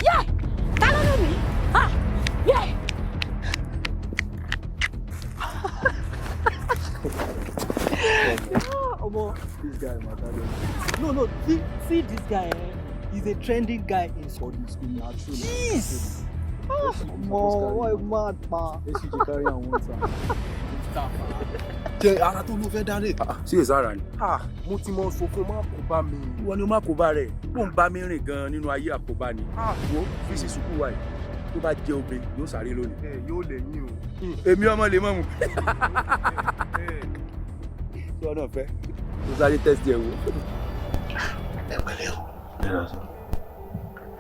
yẹ ta ló nà mí yẹ. Omo, this guy matter. No, see this guy. He's a trending guy in school. Jeez. Why mad pa? Let's carry on one time. jẹ ara tó ló fẹ́ dárè. Sí èsàrà ni. mo ti mọ sọ fún má kó bá mi. ìwọ ni ó má kó bá rẹ̀ tó ń bá mi rìn gan nínú ayé àkóbá ni. wo fíìsì sùkúù wa yìí tó bá jẹ obìnrin yóò sáré lónìí. yóò lẹ́yìn o. èmi ọmọ lè mọ̀ mu. tí wọn náà fẹ́ tó sáré tẹ́sítì ẹ̀ wò. ẹ pẹ̀lẹ́ o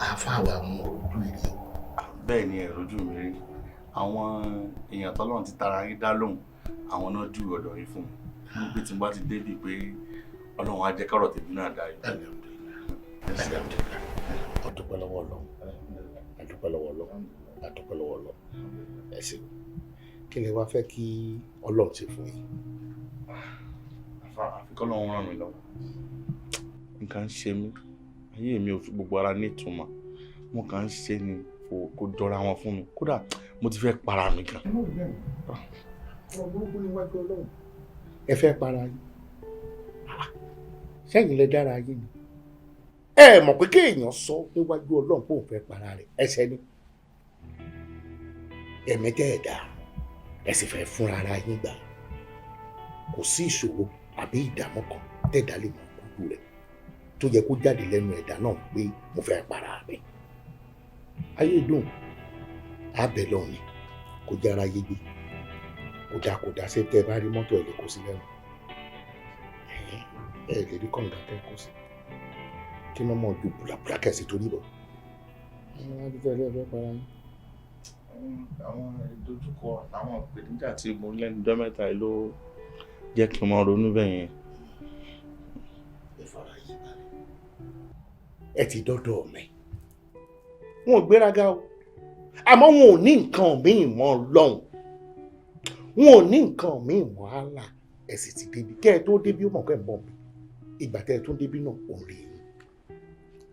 àáfàá wa mú ojú ìrì o. bẹ́ẹ̀ ni ẹ̀rọ ojú mi rí àwọn èèyàn tọ́lọ́run ti tara rí dá lóhùn àwọn náà jù ọ̀dọ̀ yìí fún mi bí tí n bá ti débi pé ọlọ́run á jẹ́ kọ́rọ̀ tèmi náà dayọ̀. adúpẹ́ lọ́wọ́ Ọlọ́run adúpẹ́ lọ́wọ́ Ọlọ́run adúpẹ́ lọ́wọ́ Ọlọ́run ẹ ṣé kí ni wàá fẹ́ kí Ọlọ́run ṣe fún yín. àfi kọ́lọ́run ràn mí lọ́wọ́ nǹkan ń ṣe mí ayé mi ò fi gbogbo ara ní ìtumọ̀ mo kàn ń ṣe ni kò jọra wọn fún mi kódà mo ti fẹ́ para mi gan. ọgbọ́n níwájú Ọlọ́run ẹ fẹ́ para yín sẹ́yìn lẹ dára yín ni ẹ mọ̀ pé kéèyàn sọ níwájú Ọlọ́run pé òun fẹ́ para rẹ̀ ẹsẹ̀ ni ẹ̀mí tẹ́ ẹ̀ dá ẹ sì fẹ́ fúnra ara yín gbà kò sí ìṣòro àbí ìdààmú kan tẹ̀dá lè mọ̀ kúkú rẹ̀ tó yẹ kó jáde lẹ́nu ẹ̀dá náà pé mo fẹ́ para mi ayé dùn abẹ lọ́ọ̀ ni kò jára yé gbé kódà ṣe tẹ́ bá rí mọ́tò ẹ̀ lè kó sí lẹ́nu ẹ lè rí kọ̀ǹda tẹ́ kó sí kí wọ́n mọ̀ ju bùlàbùlà kẹ̀sì torí bọ̀. àwọn ìdojúkọ àwọn ìpèníjà tí mo lẹ́nu ọjọ́ mẹ́ta ló jẹ́ kí n máa ronú bẹ́ẹ̀ yẹn. ẹ fara yí balẹ̀ ẹ ti dọ́dọ̀ mi wọn ò gbéraga o àmọ́ wọn ò ní nǹkan míì mọ́ lọ́hùn wọn ò ní nǹkan míì mọ́ àlà ẹ sì ti débi kẹ́ ẹ tó débi ó mọ̀ kẹ́ ẹ bọ̀ mi ìgbà tẹ́ ẹ tún débi náà ò rí yín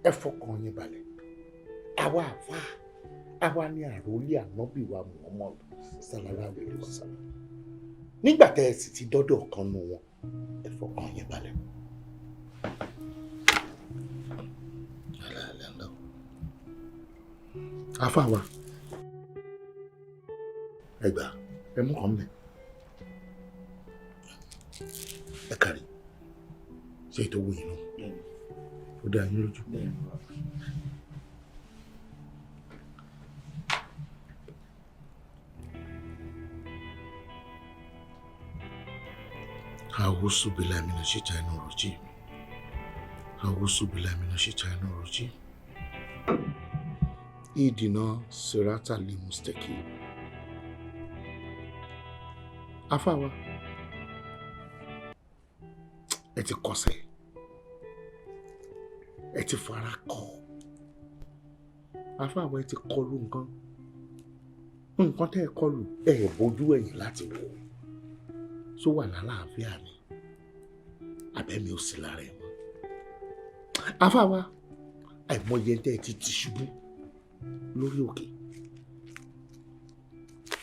ẹ fọkàn yín balẹ̀ àwa àfa àwa ní àròlé ànábì wa Muhammad sallallahu alaihi wasallam nígbà tẹ́ ẹ sì ti dọ́dọ̀ kan nù wọn ẹ fọkàn yín balẹ̀. afa wa ẹ gbà ẹ mú kàn mẹ ẹ kárí ṣe ìtọ́wò yìí náà ó dá yín lójú. A'udhu billahi minash shaitanir rajim. A'udhu billahi minash shaitanir rajim. Idina sirata li mustaqim. Afawa ẹ ti kọsẹ̀ ẹ ti fara kọ Afawa ẹ ti kọlu nǹkan tẹ́ ẹ kọlu ẹ bójú ẹ̀yìn láti wò só wà lálàáfíà ni àbẹ́mi ò sí lára ẹ̀ mọ́ Afawa àìmọye tẹ́ ẹ ti tì ṣubú lórí òkè.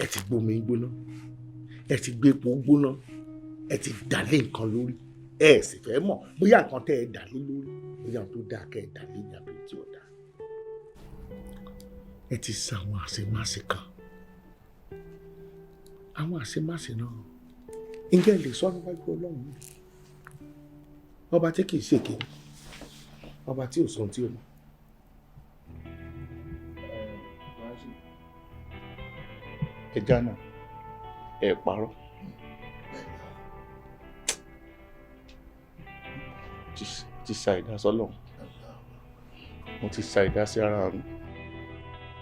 Ẹ ti gbómi gbóná, ẹ ti gbé epo gbóná, ẹ ti dàlé nǹkan lórí. Ẹ sì fẹ́ mọ̀ bóyá nǹkan tẹ́ ẹ dàlé lórí bóyá tó dáa kẹ́ ẹ dàlé ní àbí tí ò dáa. Ẹ ti sa àwọn àṣemáṣe kan. Àwọn àṣemáṣe náà ǹjẹ́ ẹ lè sọ níwájú Ọlọ́run mi? Ọba tí kì í ṣèké, ọba tí ò sọ ohun tí ó mọ̀. Ẹja náà ẹ parọ́. Ti ṣàìdá sọ́lọ̀, mo ti ṣàìdá sí ara mi.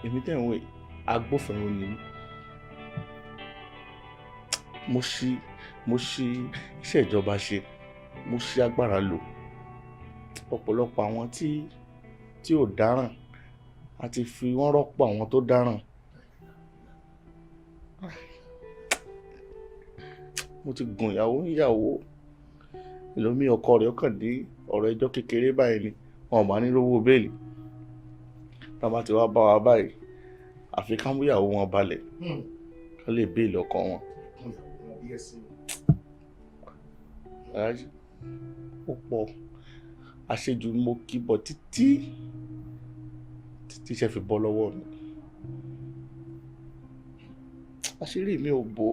Èmi tẹ̀ ń wé agbófinró ni mí. Mo ṣí iṣẹ́ ìjọba ṣe, mo ṣí agbára lò. Ọ̀pọ̀lọpọ̀ àwọn tí ò dáràn àti fi wọ́n rọ́pò àwọn tó dáràn. Mo ti gùn ìyàwó níyàwó. Ẹlòmíì ọkọ rẹ̀ ọkàn dé ọ̀rọ̀ ẹjọ́ kékeré báyìí ni wọn ò bá ní rówó bẹ́ẹ̀lì. Tá bá ti wá bá wa báyìí àfi ká mú ìyàwó wọn balẹ̀ ká lè bẹ́ẹ̀lì ọkọ wọn. Ó pọ̀ àṣejù mo kíbọ̀ títí iṣẹ́ fi bọ́ lọ́wọ́ mi. Àṣírí mi ò bò.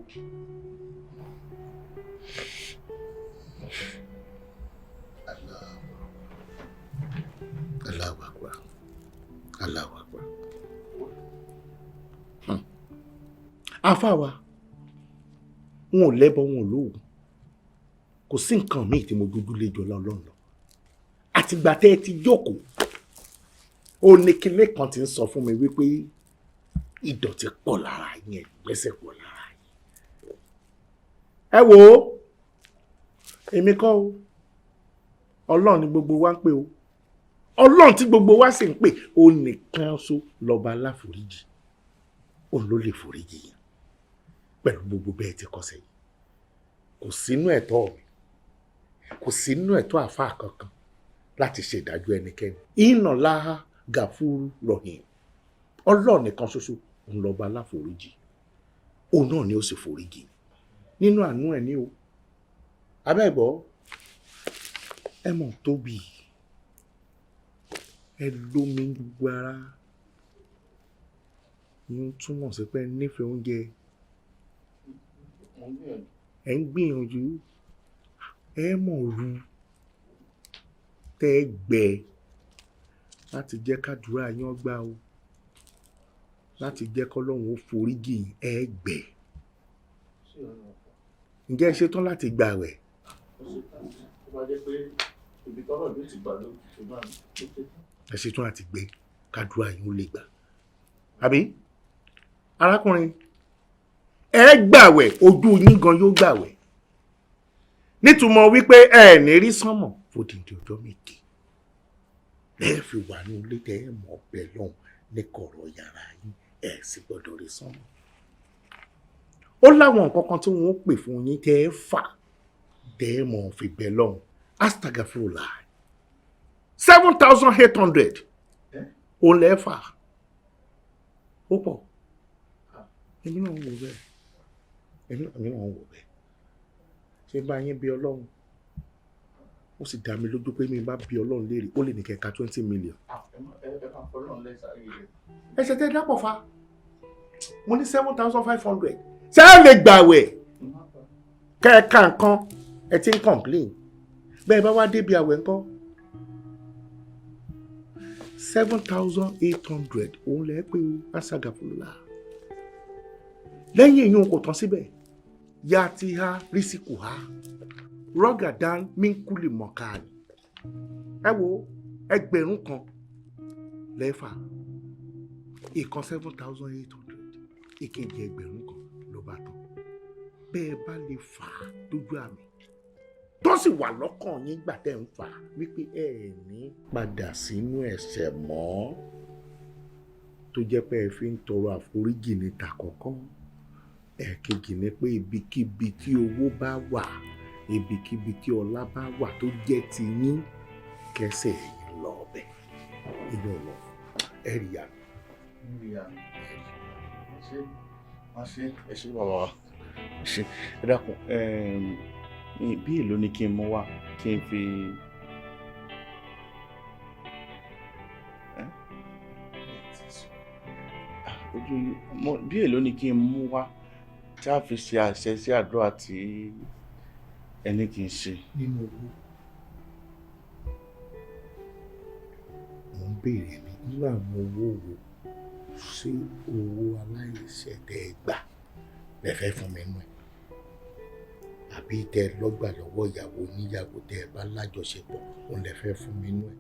Allahu Akbar. Allahu Akbar. Àfáà wa wọn ò lẹ́bọ wọn ò lóògùn. Kò sí nǹkan míì tí mo dúdú lé jọ Ọlọ́run lọ. Àtìgbà tẹ́ ẹ ti jókòó ó ní kinní kan tí ń sọ fún mi wípé ìdọ̀tí pọ̀ lára yín, ẹ̀gbẹ́sẹ̀ pọ̀ lára yín. Ẹ wò ó, èmi kọ́ o, Ọlọ́run ni gbogbo wa ń pè o. Ọlọ́run tí gbogbo wa sì ń pè ó nìkan ṣo lọ́ba aláforíjì. Òun ló lè foríjì yín pẹ̀lú gbogbo bẹ́ẹ̀ ti kọ́ sẹ́yìn. Kò sínú ẹ̀tọ́ mi, kò sínú ẹ̀tọ́ àfáà kankan láti ṣe ìdájọ́ ẹnikẹ́ni. Inna Allaha Gafuru Rahim. Ọlọ́run nìkan ṣoṣo òun lọ́ba aláforíjì. Òun náà ni ó sì foríjì nínú àánú ẹ̀ ní o. Abẹ́gbọ́ ẹ mọ̀ tóbi, ẹ lómi gbogbo ara. Ìyẹn túmọ̀ sí pé ẹ nífẹ̀ẹ́ oúnjẹ. Ẹ ń gbìyànjú, ẹ mọ̀ ru tẹ́ gbẹ láti jẹ́ kádùúrà yín gbà o, láti jẹ́ kọ́lọ́run ó foríjì yín, ẹ gbẹ. Ǹjẹ́ ẹ ṣetán láti gbààwẹ̀? Ẹ ṣetán láti gbẹ kádùúrà yín ó lè gbà. Àbí arákùnrin ẹ gbààwẹ̀, ojú yín gan yóò gbààwẹ̀. Nítumọ̀ wípé ẹ ní rí sánmọ̀ fòdìdì ọjọ́ méje. Ẹ fi wà ní ilé tẹ́ ẹ mọ̀ bẹ́ẹ̀ lọ́hùn ní kọ̀rọ̀ yàrá yín, ẹ sì gbọ́dọ̀ rí sánmọ̀. Ó láwọn nǹkan kan tí wọ́n pè fún yín tẹ́ ẹ fà tẹ́ ẹ mọ̀ fi bẹ́ẹ̀ lọ́hùn. Astagfirullah 7,800 òun lẹ́ fà. Ó pọ̀. Èmi náà ń wò bẹ́ẹ̀. Èmi náà ń wò bẹ́ẹ̀. Ṣé bá yín bí Ọlọ́run? Ó sì dá mi lójú pé mi bá bí Ọlọ́run léèrè ó lè ní kẹ́ka 20 million. Ẹsẹ̀ tẹ́ dápọ̀ fa. Mo ní 7,500. Ṣé ẹ lè gbàwẹ̀? Kẹ́ẹ̀ka nǹkan ẹ ti ń complain. Bẹ́ẹ̀ bá wá débi àwẹ̀ ńkọ́? 7,800 òun lẹ́ pé o, Astagfirullah. Lẹ́yìn èyí kò tán síbẹ̀. Ya ti ha rísíkù ha. Rọ́gàdán mínkúlì mọ̀káàlì. Ẹ wo ẹgbẹ̀rún kan lẹ́fà. Ìkan 7,800. Ìkejì ẹgbẹ̀rún kan ló bá tán. Bẹ́ẹ̀ bá lè fà á lójú àmì. Tó sì wà lọ́kàn yín gbà tẹ́ ń fà á wípé ẹ ní padà sínú ẹ̀ṣẹ̀ mọ́. Tó jẹ́ pé ẹ fi ń tọrọ àforíjì ní tàkọ́kọ́. Ẹ̀kejì ni pé ibikíbi tí owó bá wà, ibikíbi tí ọlá bá wà tó jẹ́ ti yín, kẹsẹ̀ yín lọ bẹ̀. inú ọ̀nà ẹ̀rì yá. ẹ ṣe bàbá wa ṣe ẹ dákun bí èlò ni kí n mú wá kí n fi. Bí èlò ni kí n mú wá tí a fi ṣe àṣẹ sí àdúrà tí ẹni kì í ṣe. Nínú owó mo ń béèrè mi nínú àwọn owó wo ṣé owó aláìṣẹ̀ tẹ́ ẹ gbà lẹ́fẹ́ fún mi nù ẹ̀ àbí tẹ́ ẹ lọ́gbà lọ́wọ́ ìyàwó oníyàwó tẹ́ ẹ bá lájọṣepọ̀ òun lẹ́fẹ́ fún mi nù ẹ̀.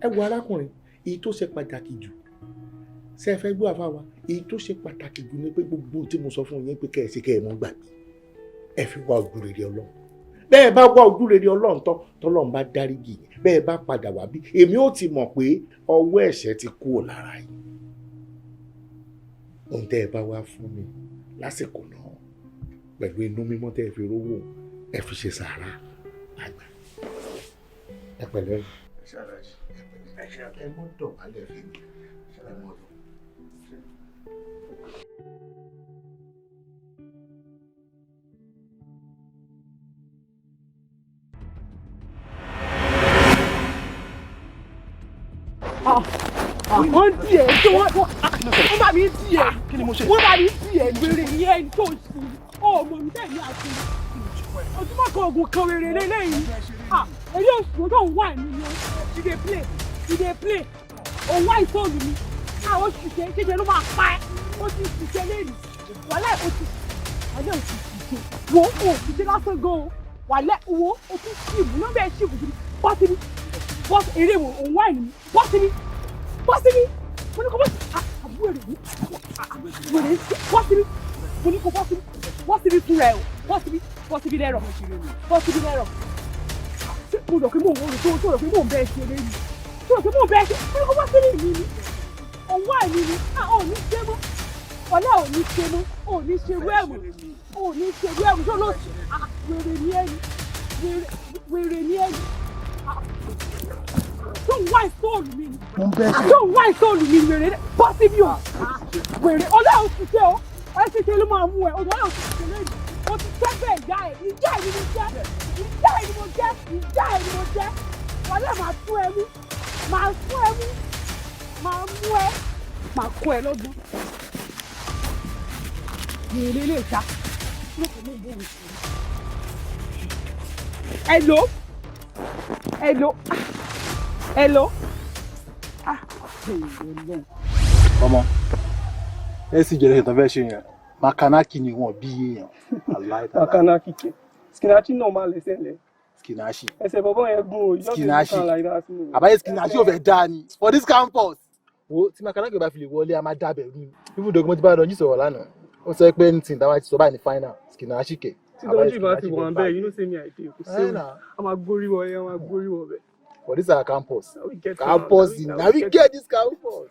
ẹ wo arákùnrin èyí tó ṣe pàtàkì jù ṣé ẹ fẹ́ gbọ́ àfa wa èyí tó ṣe pàtàkì jù ni pé gbogbo tí mo sọ fún yín pé kẹ́ ẹ ṣe kẹ́ ẹ mọ́ gbàgbé ẹ fi wá ojú rere Ọlọ́run bẹ́ẹ̀ bá wá ojú rere Ọlọ́run tọ́lọ́run bá dáríjì yín bẹ́ẹ̀ bá padà wá bí èmi ó ti mọ̀ pé ọwọ́ ẹ̀ṣẹ̀ ti kúrò lára yín ohun tẹ́ ẹ bá wá fún mi lásìkò náà pẹ̀lú inú mímọ́ tẹ́ ẹ fi rówó ẹ fi ṣe sàárà àgbà ẹ pẹ̀lẹ́ ẹ mọ́ dọ̀bálẹ̀ fi mi ẹ mọ́ dọ̀. wọ́n di ẹ̀ tó wọ́n bá mi di ẹ̀ wọ́n bá mi di ẹ̀ gbére ní ẹni tó ṣe ọmọ mi tẹ̀lé àti ojúmọ́ kan oògùn kan rere lélẹ́yìn èyí oṣù tó ń wà nínú you dey play òun wá ìtọ́ọ̀lù mi àwọn òṣìṣẹ́ kéde ló máa pa ẹ́ ó ti ṣiṣẹ́ lẹ́nu wàhálà ó ti wàhálà ó ti ṣiṣẹ́ wo ó ṣiṣẹ́ lásán gan o wàhálà wo ó ti ṣìbù náà bẹ́ẹ̀ ṣìbù gidi bọ́sí mi bọ́sí eré wo òun wà nínú bọ́sí mi mo ní kó bọ́sí àbúrò rẹ̀ mi bọ́sí mi mo ní kó bọ́sí mi fúnra ẹ̀ o bọ́sí mi lẹ́rọ̀ mo rò pé mò ń wọ́n tó rò pé mò ń bẹ́ẹ̀ ṣe eré mi tó rò pé mò ń bẹ́ẹ̀ ṣe mo ní kó bọ́sí mi ni òun wà nínú ò ní ṣe mọ́ ọ̀lá ò ní ṣe mọ́ ò ní ṣe wẹ́ẹ̀mù tó lọ wèrè ní ẹni tó ń wá ìsóòlù mi ni wèrè bọ́ síbí o wèrè ọ̀lá ò ti ṣe o ẹ ti ṣe ló máa mú ẹ ọ̀lá ò ti ṣe lẹ́yìn o ti tẹ́gbẹ́ ìyá ẹ̀ ni mo jẹ́ wàlẹ́ máa fún ẹ mú máa mú ẹ máa kó ẹ lọ́gbọ́n wèrè lè ta lókè ní ìbéèrè sí hello ọmọ ẹ sì jẹ́ ẹ̀sìn tó fẹ́ ṣe yẹn makanaki ni wọ́n bí èèyàn makanaki kẹ skinachi náà máa lẹ́sẹ̀ lẹ́ skinachi ẹsẹ̀ bọ́bọ́ yẹn gún o skinachi àbáyé skinachi ò fẹ́ dáa ni for this campus wo tí makanaki bá fi lè wọlé a máa dábẹ̀ rú ni ibùdó ogun tí bá lọ yìí sọ̀rọ̀ lánàá ó sọ pé ní tí ìdáwà ti sọ báyìí ní final skinachi kẹ. tí dọ́jú ìbá ti wọ̀n bẹ́ẹ̀ you know say me I dey kò sí a máa gbórí wọ ẹ a máa gbórí wọ bẹ́ẹ̀. for this our campus na we get this campus.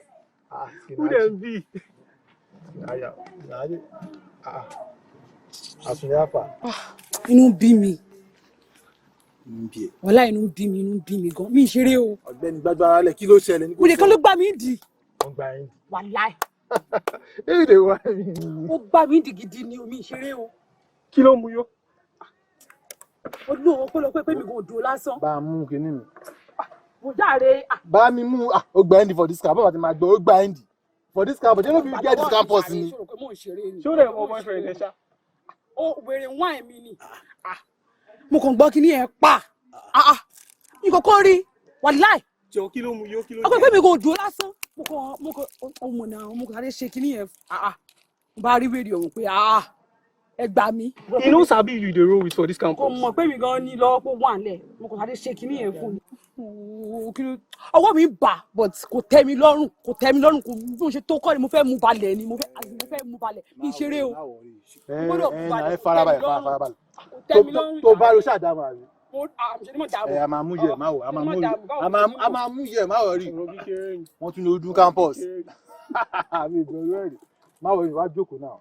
who dem be. àsùnyàfà. inú bí mi wàhálà inú bí mi gan mi ṣeré o. ọ̀gbẹ́ni gbàgbára lẹ kí ló ṣẹlẹ̀ ní kò sọ. wùdí kan ló gbà mí dì. wọ́n gbà yín. wàhálà. èyí lè wá mi. ó gbà mí dì gidi ni omi ṣeré o. kí ló mú yó. ó ní òun pé pé mi kò dùn lásán. bá a mú kinní mi. mo jáde. bá mi mú ó gbà ẹ́ndì for this campus àti máa gbọ́ ó gbà ẹ́ndì for this campus jẹ́ ló fi get this campus ni. ṣé ó rẹ̀ mọ boyfriend ẹ̀ ṣá. ó wèrè wáìn mi ni. mo kàn gbọ́ kinní ẹ̀ pa. nǹkan kan rí wàláì. jọ kí ló mú yó kí ló. ọkọ pé mi kò dùn lásán. mo kàn ọmọ náà mo kàn sáré ṣe kinní ẹ̀ bá rí wèrè ọ̀hún pé ẹ gbà mí. you know sabi you dey roll with for this campus. kò mọ̀ pé mi gan ní lọ́wọ́ pé wà nílẹ̀ mo kàn sáré ṣe kinní ẹ̀ fún mi. ọwọ́ mi bà but kò tẹ́ mi lọ́rùn kò bí mo ṣe tó kọ́ ni mo fẹ́ mú balẹ̀ ni mo fẹ́ mú balẹ̀ bí ìṣeré o. ẹ farabalẹ̀ tó bá lọ ṣàdámà rẹ. a máa mú yẹ má wọ̀ rí wọ́n tún lè dún campus. àmì ìgbọ̀nrún ẹ̀rí má wọ̀ rí wá jókòó náà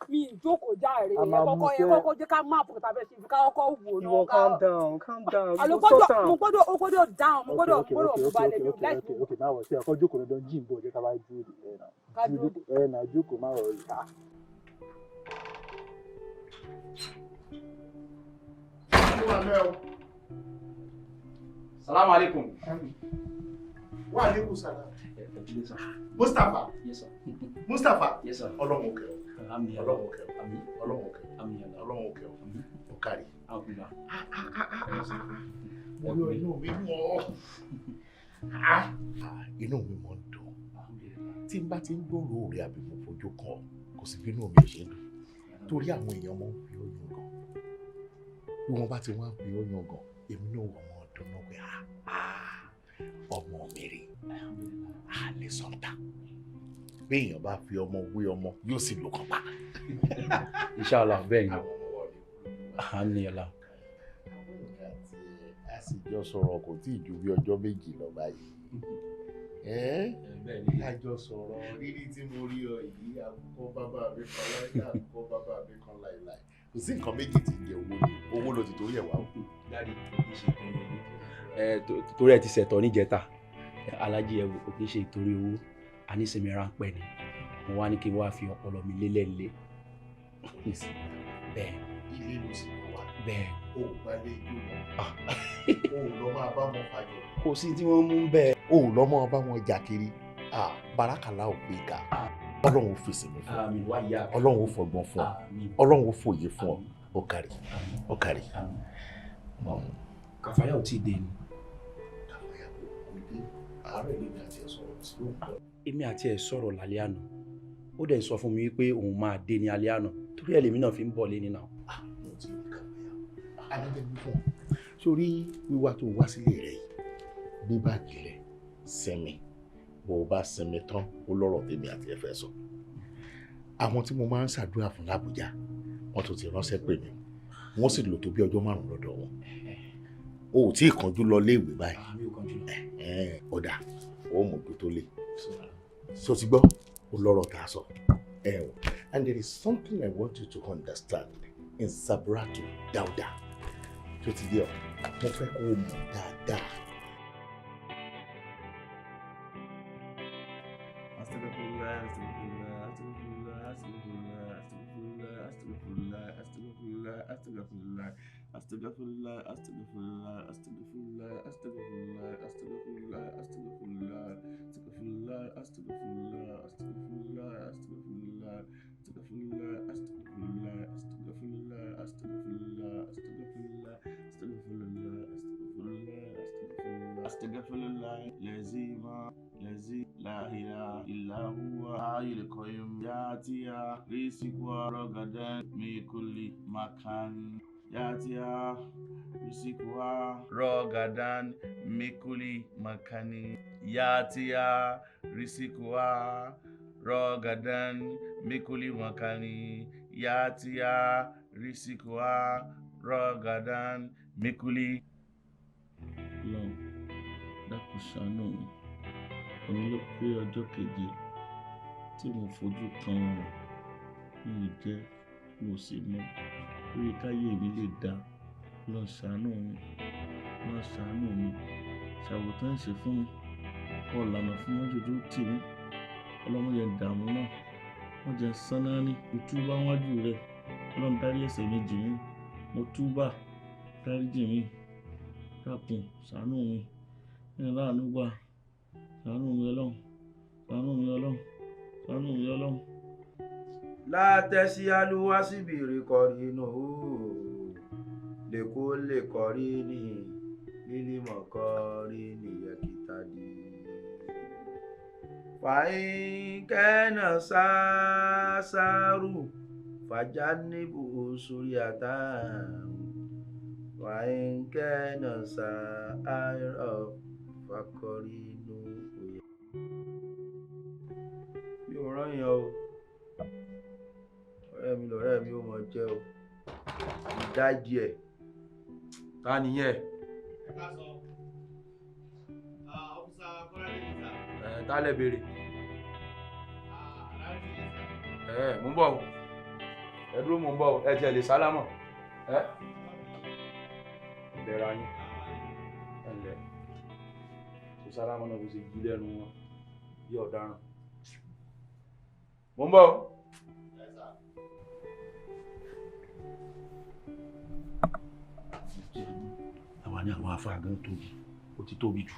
mi ìjókòó járe ẹ kọ́kọ́ jẹ́ ká máàpù kọ́ta bẹ́ẹ̀ ṣe fi ká kọ́kọ́ wò náà. Ìwọ calm down. Mo gbọ́dọ̀ dáhùn mo gbọ́dọ̀ mú balẹ̀ mi láì fún. Okay, máa wọ̀ sí ọkọ̀ jókòó lọ́dọ̀ jíìmbó jẹ́ ká bá dúró ẹ̀ náà jókòó máa wọ̀ rí. Salaam alaikum. Wa alaikum salam. Mustapha. Yes sir. Mustapha. Yes sir. Ọlọ́run òkè o. Ọlọ́run òkè o. Ọlọ́run òkè o. Ọlọ́run òkè o. Ọ̀kàrí. Inú mi mọ́. Inú mi mọ́ ń dùn. Tí n bá ti ń gbòòrò rẹ̀ àbí mo fojú kan kò sí bínú mi ṣe dùn. Torí àwọn èèyàn mọ̀ ń fi oyún gan. Bí wọ́n bá ti wá ń fi oyún gan, èmi náà wọ̀ wọ́n dùn náà pé ọmọ mi rè á lè sọ̀tà. Bí èèyàn bá fi ọmọ wé ọmọ yóò sì lò kàn pa. Inshallah bẹ́ẹ̀ ni. Alhamdulillah. A sì jọ sọ̀rọ̀ kò tí ì ju bí ọjọ́ méjì lọ báyìí. Bẹ́ẹ̀ ni a jọ sọ̀rọ̀ rírí tí mo rí ọ yìí àkókò bàbá mi kan láìláì àkókò bàbá mi kan láìláì. Kò sí nǹkan méjì tí ń jẹ owó ni owó ló ti torí ẹ̀ wá. Torí ẹ ti ṣẹ̀tọ́ níjẹta alájí ẹ kò kí ń ṣe ìtorí owó àníṣẹ́mi ráńpẹ́ ni mo wá ní kí n wá fi ọpọlọ mi lélẹ̀ lé. Bẹ́ẹ̀ ilé ló sì wá. Bẹ́ẹ̀ o ò gbalẹ̀ ìlú lọ. O ò lọ máa bá wọn fàjọ. Kò sí tí wọ́n mú bẹ́ẹ̀. O ò lọ máa bá wọn jà kiri. Barakala ò gbé ga. Ọlọ́run ò fèsì mi fún ọ. Ọlọ́run ò fọgbọ́n fún ọ. Ọlọ́run ò fòye fún ọ. Ó kárí. Ó kárí. Kàfáyà ò tí ì dé ni. Kàfáyà kò dé. Àárọ̀ èmi àti ẹ̀ sọ̀rọ̀ sí òun lọ. Èmi àti ẹ̀ sọ̀rọ̀ lálẹ́ àná. Ó dẹ̀ sọ fún mi wípé òun máa dé ní alẹ́ àná. Torí ẹ̀ lèmi náà fi ń bọ̀ lé nínú. Mo ti rí Kàfáyà. Adébẹ̀mí fún ọ. Sórí wíwá tó wá sílé rẹ̀ yìí. Bí báàgì rẹ̀ sinmi. Bó o bá sinmi tán ó lọ́rọ̀ tèmi àti ẹ̀ fẹ́ sọ. Àwọn tí mo máa ń ṣàdúrà fún l'Àbújá wọ́n tún ti ránṣẹ́ pè mí. Wọ́n sì lò tó bí ọjọ́ 5 lọ́dọ̀ wọn. O ò tí ì kánjú lọ léèwé báyìí. Ọ̀dà ó mọ̀ pé tó lé. So ti gbọ́ ó lọ́rọ̀ tá a sọ. And there is something I want you to understand in Sabratu Dauda. Tó ti yẹ ọ, mo fẹ́ kó o mọ̀ dáadáa. La ilaha illa huwa hayyul qayyum yatiya rizqwa ragadan min kulli makan yatiya rizqwa ragadan min kulli makani yatiya rizqwa ragadan min kulli makani yatiya rizqwa ragadan min kulli. Lord, dákun ṣàánú mi. Òun ló pé ọjọ́ keje tí mo fojú kan ọ̀run mi ò jẹ́ mo sì mọ lórí káyé mi lè dá. Lọ ṣàánú mi, lọ ṣàánú mi, ṣàwòtán ṣe fún mi, kọ́ ọ̀lànà fún wọn jòjò tì mí, ọlọ́mọdé dààmú náà, wọ́n jẹ́ sánáání, mo túbá wájú rẹ̀, ọlọ́run dárí ẹ̀ṣẹ̀ mi jì mí, mo túbá dárí jì mí, dákun ṣàánú mi, ní láàánú gbà. Ṣàánú mi Ọlọ́run, ṣàánú mi Ọlọ́run, ṣàánú mi Ọlọ́run. Látẹ̀sí alúwá síbi ìrìkọ̀rí inú lèkó lè kọrí ní lílímọ̀ kọrí nìyẹn kìtà dì. Fàyín kẹ́nà sáárù fàjá níbù sórí àtàrùn. Fàyín kẹ́nà sáárù fàkọrí inú. Mi ò rán yẹn o, ọ̀rẹ́ mi lọ̀rẹ́ mi ó mọ jẹ́ o, ìdájí ẹ̀ ta nìyẹn. Ẹ ká sọ ọ́fíìsà Kọ́ládé ní sà. Ta lẹ béèrè. Aláàjì ní sà. Mú bọ̀ o. ẹ dúró mò ń bọ̀ ẹ tiẹ̀ lè sálámọ̀ ẹ ìlera yín ẹ ǹlẹ́ tó sálámọ̀ náà kò sì jí lẹ́nu wọn bí ọ̀daràn mò ń bọ̀. àwa ní àwọn afáàgán tóbi ó ti tóbi jù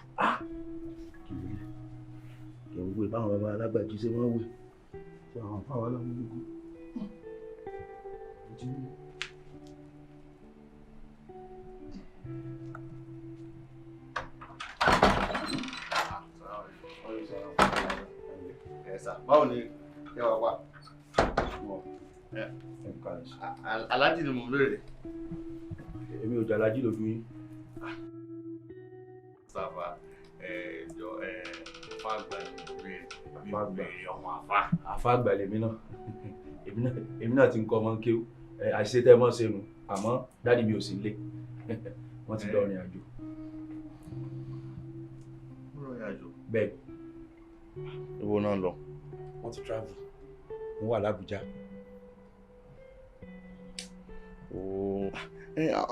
kí ló dé kí n wé báwọn bàbá alágbàjí ṣe wọ́n wé fún àwọn afáwọn alámúlùkù. báwo ni ẹ wà wá. aláàjì ni mo béèrè. èmi ò jà aláàjì lójú yín. sábà jọ fún àgbà ni mo béèrè ọmọ àfa. àfa àgbà lèmi náà èmi náà ti ń kọ́ ọmọ ń kéwú àṣìṣe tẹ́ mọ́ sẹ́nu àmọ́ dáàdi mi ò sí lé wọ́n ti lọ rìn àjò. rìn àjò. bẹ́ẹ̀ ibo náà lọ. wọ́n ti travel wọ́n wà l'Ábùjá.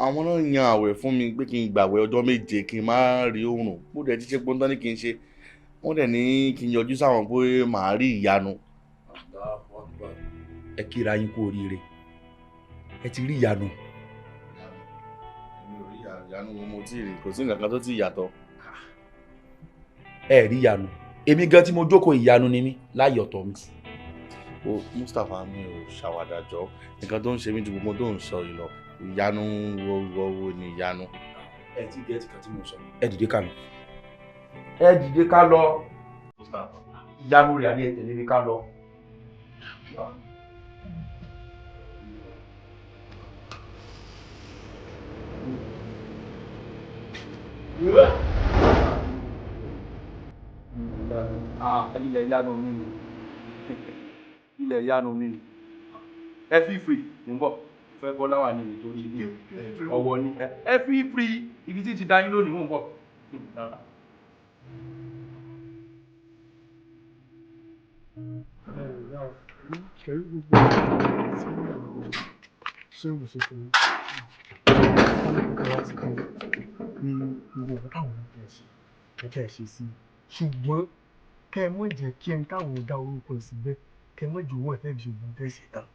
àwọn náà yan àwẹ̀ fún mi pé kí n gbàwẹ̀ ọjọ́ méje kí n má rí oòrùn bó dẹ̀ ti ṣe pọ́ńtán ní kí n ṣe wọ́n dẹ̀ ní kí n yọjú sáwọn pé màá rí ìyanu. ẹ kíra yín kú oríire ẹ ti rí ìyanu. èmi ò rí ìyanu mo tí ì rí kò sí nǹkan kan tó ti yàtọ̀. ẹ rí ìyanu èmi gan tí mo jókòó ìyanu ni mí láyé ọ̀tọ̀ mi. o Mustapha mi ò ṣàwàdàjọ nǹkan tó ń ṣe mí ju gbogbo tó ń sọ yìí lọ ìyanu wo ni ìyanu. ẹ ti gẹ́ẹ̀tì kan tí mo sọ ẹ dìde ká lọ. ẹ dìde ká lọ. ìyanu rẹ̀ á ní ẹ tẹ̀lé mi ká lọ. ilẹ̀ ìyanu mi ni ilẹ̀ ìyanu mi ni ẹ fi free ń bọ̀ fẹ́ bọ́ láwà ní nítorí ilé ọwọ́ ni ẹ fi free ibi tí ti dá yín lónìí ń bọ̀. ṣẹ́rí gbogbo ṣé mo ṣe fún mi wọ́n ní kókó wá sí kan ní gbogbo ọ̀gá táwọn ọ̀gá ẹ̀ ṣe kẹ́kẹ́ ẹ̀ ṣe sí ṣùgbọ́n kẹ́ ẹ mọ̀ jẹ́ kí ẹni táwọn ọ̀dà orúkọ sí bẹ́ẹ̀ kẹ́ ẹ mọ̀ jù owó ẹ̀ tẹ́bi ṣògbọ́n tẹ́ ṣe tán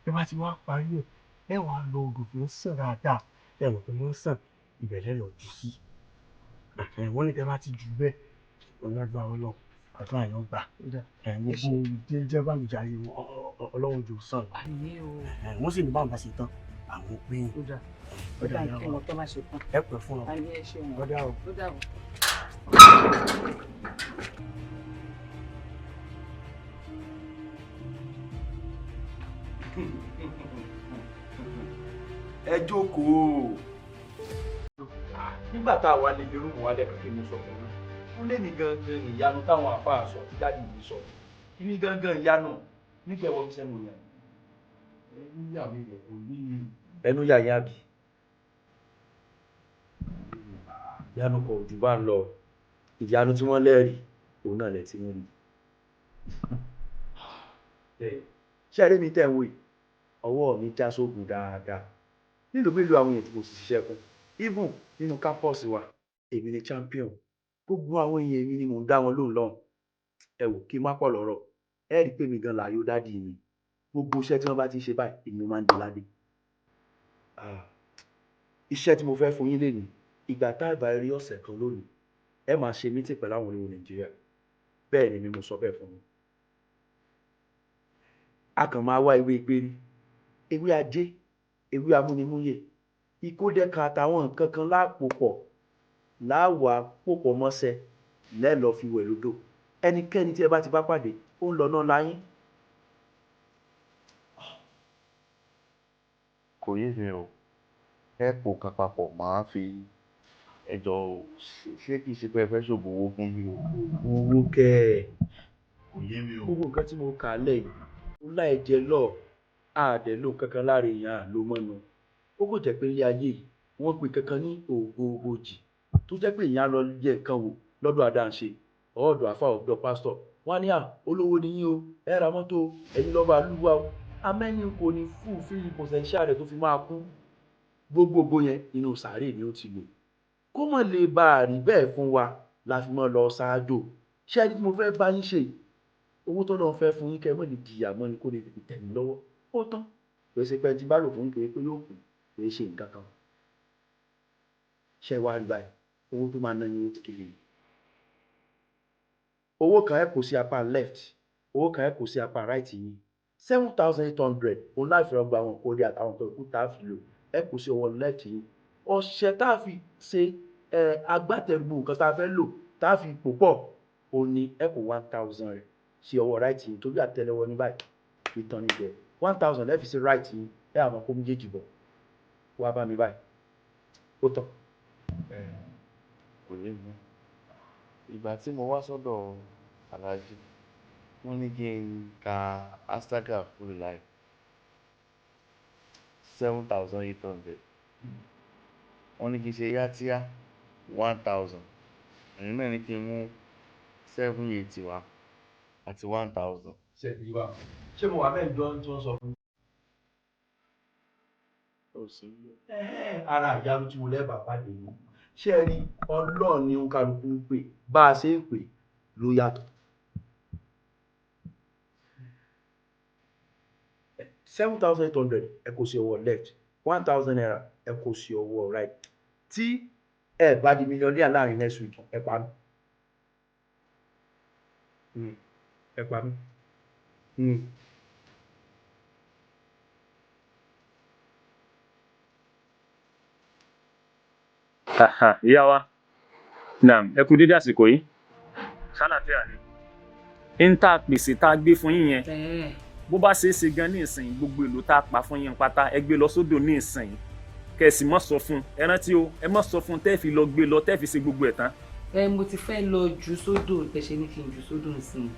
ẹ bá ti wá parí ẹ̀ ẹ wà á lọ odò tó ń sàn dáadáa ẹ mọ̀ pé wọ́n ń sàn ìbẹ̀lẹ̀ lọ jù sí wọ́n ní kẹ́ bá ti jù bẹ́ẹ̀ ọlọ́gbà ọlọ́ àdúrà yẹn gbà gbogbo jẹ́ bá ìjà yìí ọlọ́run jò sàn wọ́n sì ní báwọn bá ṣe tán àwọn òpin ọ̀dà kí wọ́n tó má ṣe tán ẹ pẹ́ fún ọ ọ̀dà o. ẹ jókòó. nígbà tá a wà ní ilé rúùmù wa lẹ́kọ̀ọ́ kí mo sọ fún mi ó lé ní gangan ìyanu táwọn àfáà sọ tí jáde yìí sọ ní gangan ìyanu nígbà ẹ̀wọ̀n sẹ́nu yẹn. ẹnu yà mí rẹ̀ kò ní ẹnu yà yín àbí. ìyanu kò jù bá ń lọ ìyanu tí wọ́n lẹ́rìí òun náà lẹ̀ tí wọ́n rí. ṣé ẹ̀rí mi tẹ̀ ń wò yìí ọwọ́ mi já sóògùn dáadáa nílùú mélòó àwọn èèyàn tí mo sì ṣiṣẹ́ fún even nínú campus wa èmi ni champion gbogbo àwọn èèyàn èmi ni mò ń dá wọn lóhùn lọ́hùn ẹ wò kí n má pọ̀ lọ́rọ̀ ẹ rí i pé mi gan láyò dádì mi gbogbo iṣẹ́ tí wọ́n bá ti ṣe báyìí èmi máa ń di ládé. iṣẹ́ tí mo fẹ́ fún yín lénìí ìgbà tá a bá rí ọ̀sẹ̀ kan lónìí ẹ máa ṣe mítì pẹ̀lú àwọn olówó Nàìjíríà bẹ́ẹ̀ ni mo sọ bẹ́ẹ̀ fún mi. a kàn máa wá ewé gbérí ewé ajé ewé amúnimúyè ìkódẹ́ka àtàwọn nǹkan kan láàpòpọ̀ láwà pòpọ̀ mọ́sẹ̀ lẹ́lọ́ fi wẹ̀ lódò ẹnikẹ́ni tí ẹ bá ti bá pàdé ó ń lọ náà láyín. kò yé mi o ẹ pò kan papọ̀ máa fi ẹjọ́ ṣé kìí ṣe pé ẹ fẹ́ ṣòbò owó fún mi o. owó kẹ́ ẹ̀ kò yé mi o. gbogbo nǹkan tí mo kà á lẹ̀ yìí ó láì jẹ lọ àdẹ̀lò kankan láàrin èèyàn ló mọ́nu ó kò jẹ́ pé ilé ayé yìí wọ́n pè kankan ní ògbóògbòjì tó jẹ́ pé èèyàn lọ yẹ nǹkan wò lọ́dọ̀ adáǹṣe ọ̀dọ̀ àfà ọ̀dọ̀ pásítọ̀ wọ́n á ní olówó ni yín o ẹ ra mọ́tò ẹ̀yin lọ́ba lúwa o amẹ́ni kò ní fulfill potential rẹ̀ tó fi máa kú gbogbogbò yẹn inú sàárè ni ó ti lò kó mọ̀ lè bá a rí bẹ́ẹ̀ fún wa la fi mọ́ lọ ṣáájò ṣé ẹni tí mo fẹ́ bá yín ṣe owó tó lọ́ọ́ fẹ́ fún yín kẹ́ mọ̀ ní jìyà mọ́ ni kó lè tètè tẹ̀ mí lọ́wọ́ ó tán pèsè pé tí bá lò fún kéré pé yóò kù kì í ṣe nǹkan kan ṣe wá rí báyìí owó tó máa ná yín kéré owó kan ẹ kò sí apá left owó kan ẹ kò sí apá right yìí 7,800 òun láì fi ọgbà àwọn kórè àtàwọn tó kú tá a fi lò ẹ kò sí ọwọ́ left yìí ọ̀sẹ̀ tá a fi ṣe agbátẹrù nǹkan tá a fẹ́ lò tá a fi pò pọ̀ òun ni ẹ kò 1,000 rẹ̀ sí ọwọ́ right yìí torí àtẹ́lẹwọ́ ní báyìí ìtàn níbẹ̀ 1,000 lẹ́ẹ̀fi sí right yìí ẹ àwọn kó méjèèjì bọ̀ wá bá mi báyìí ó tán. Kò yé mi ìgbà tí mo wá sọ́dọ̀ aláàjì wọ́n ní kí n ka astaga full life 7,800 wọ́n ní kí n ṣe yátíá 1,000 ẹ̀yin náà ní kí n mú 780 wá àti 1,000. ṣé mo wà bẹ́ẹ̀ jọ tó ń sọ fún mi. ara ìyanu tí mo lẹ́bàá pàdé yìí ṣé ẹ rí ọlọ́run ní kálukú ń pè bá a ṣe ń pè ló yàtọ̀. 7,800 ẹ kò sí ọwọ́ left 1,000 naira ẹ kò sí ọwọ́ right tí ẹ bá di mílíọ̀nìyà láàrin next week ẹ pa mí ẹ pa mí. ìyá wa ẹ kú dédé àsìkò yìí ṣàlàáfíà ni ń tá a pèsè tá a gbé fún yín yẹn bó bá ṣeé ṣe gan ní ìsìn gbogbo èlò tá a pa fún yín pátá ẹ gbé lọ sódò ní ìsìn kẹsì mọ́ sọ fún ẹ rántí o ẹ mọ́ sọ fún tẹ́ fi lọ gbé lọ tẹ́ fi ṣe gbogbo ẹ̀ tán. mo ti fẹ́ lọ jù sódò tẹ̀sẹ̀ ní kí n jù sódò nsìn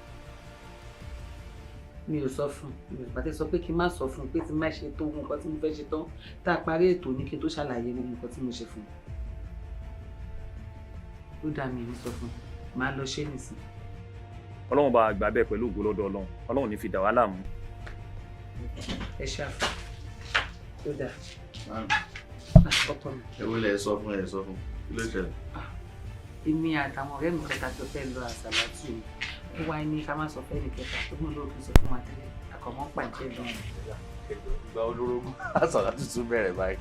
mi ò sọ fún mi ò pàtẹ́ sọ pé kí n má sọ fún pé tí n má ṣe tó nǹkan tí mo fẹ́ ṣe tán tá a parí ètò ní kí n tó ṣàlàyé gbogbo nǹkan tí mo ṣe fún un ó dá mi ní sọ fún màá lọ ṣe nìsín. ọlọ́run bá gbà bẹ́ẹ̀ pẹ̀lú ògo lọ́dọ̀ ọlọ́run ní fi dà wá láàmú. ẹ ṣáfù ó dáa ọkọ mi. ewu lẹ sọ fún kí ló ṣẹlẹ̀. èmi àtàwọn ọ̀rẹ́ mi kẹta tó fẹ́ lọ àṣàlátù mi ó wáyé ní ká má sọ fẹ́ ní kẹta tó mú lóògùn sọ fún wa tẹ́lẹ̀ àkọ́mọ́ pàjẹ́ lọ́wọ́. ìgbà olórogún àṣàlátù tún bẹ̀rẹ̀ báyìí.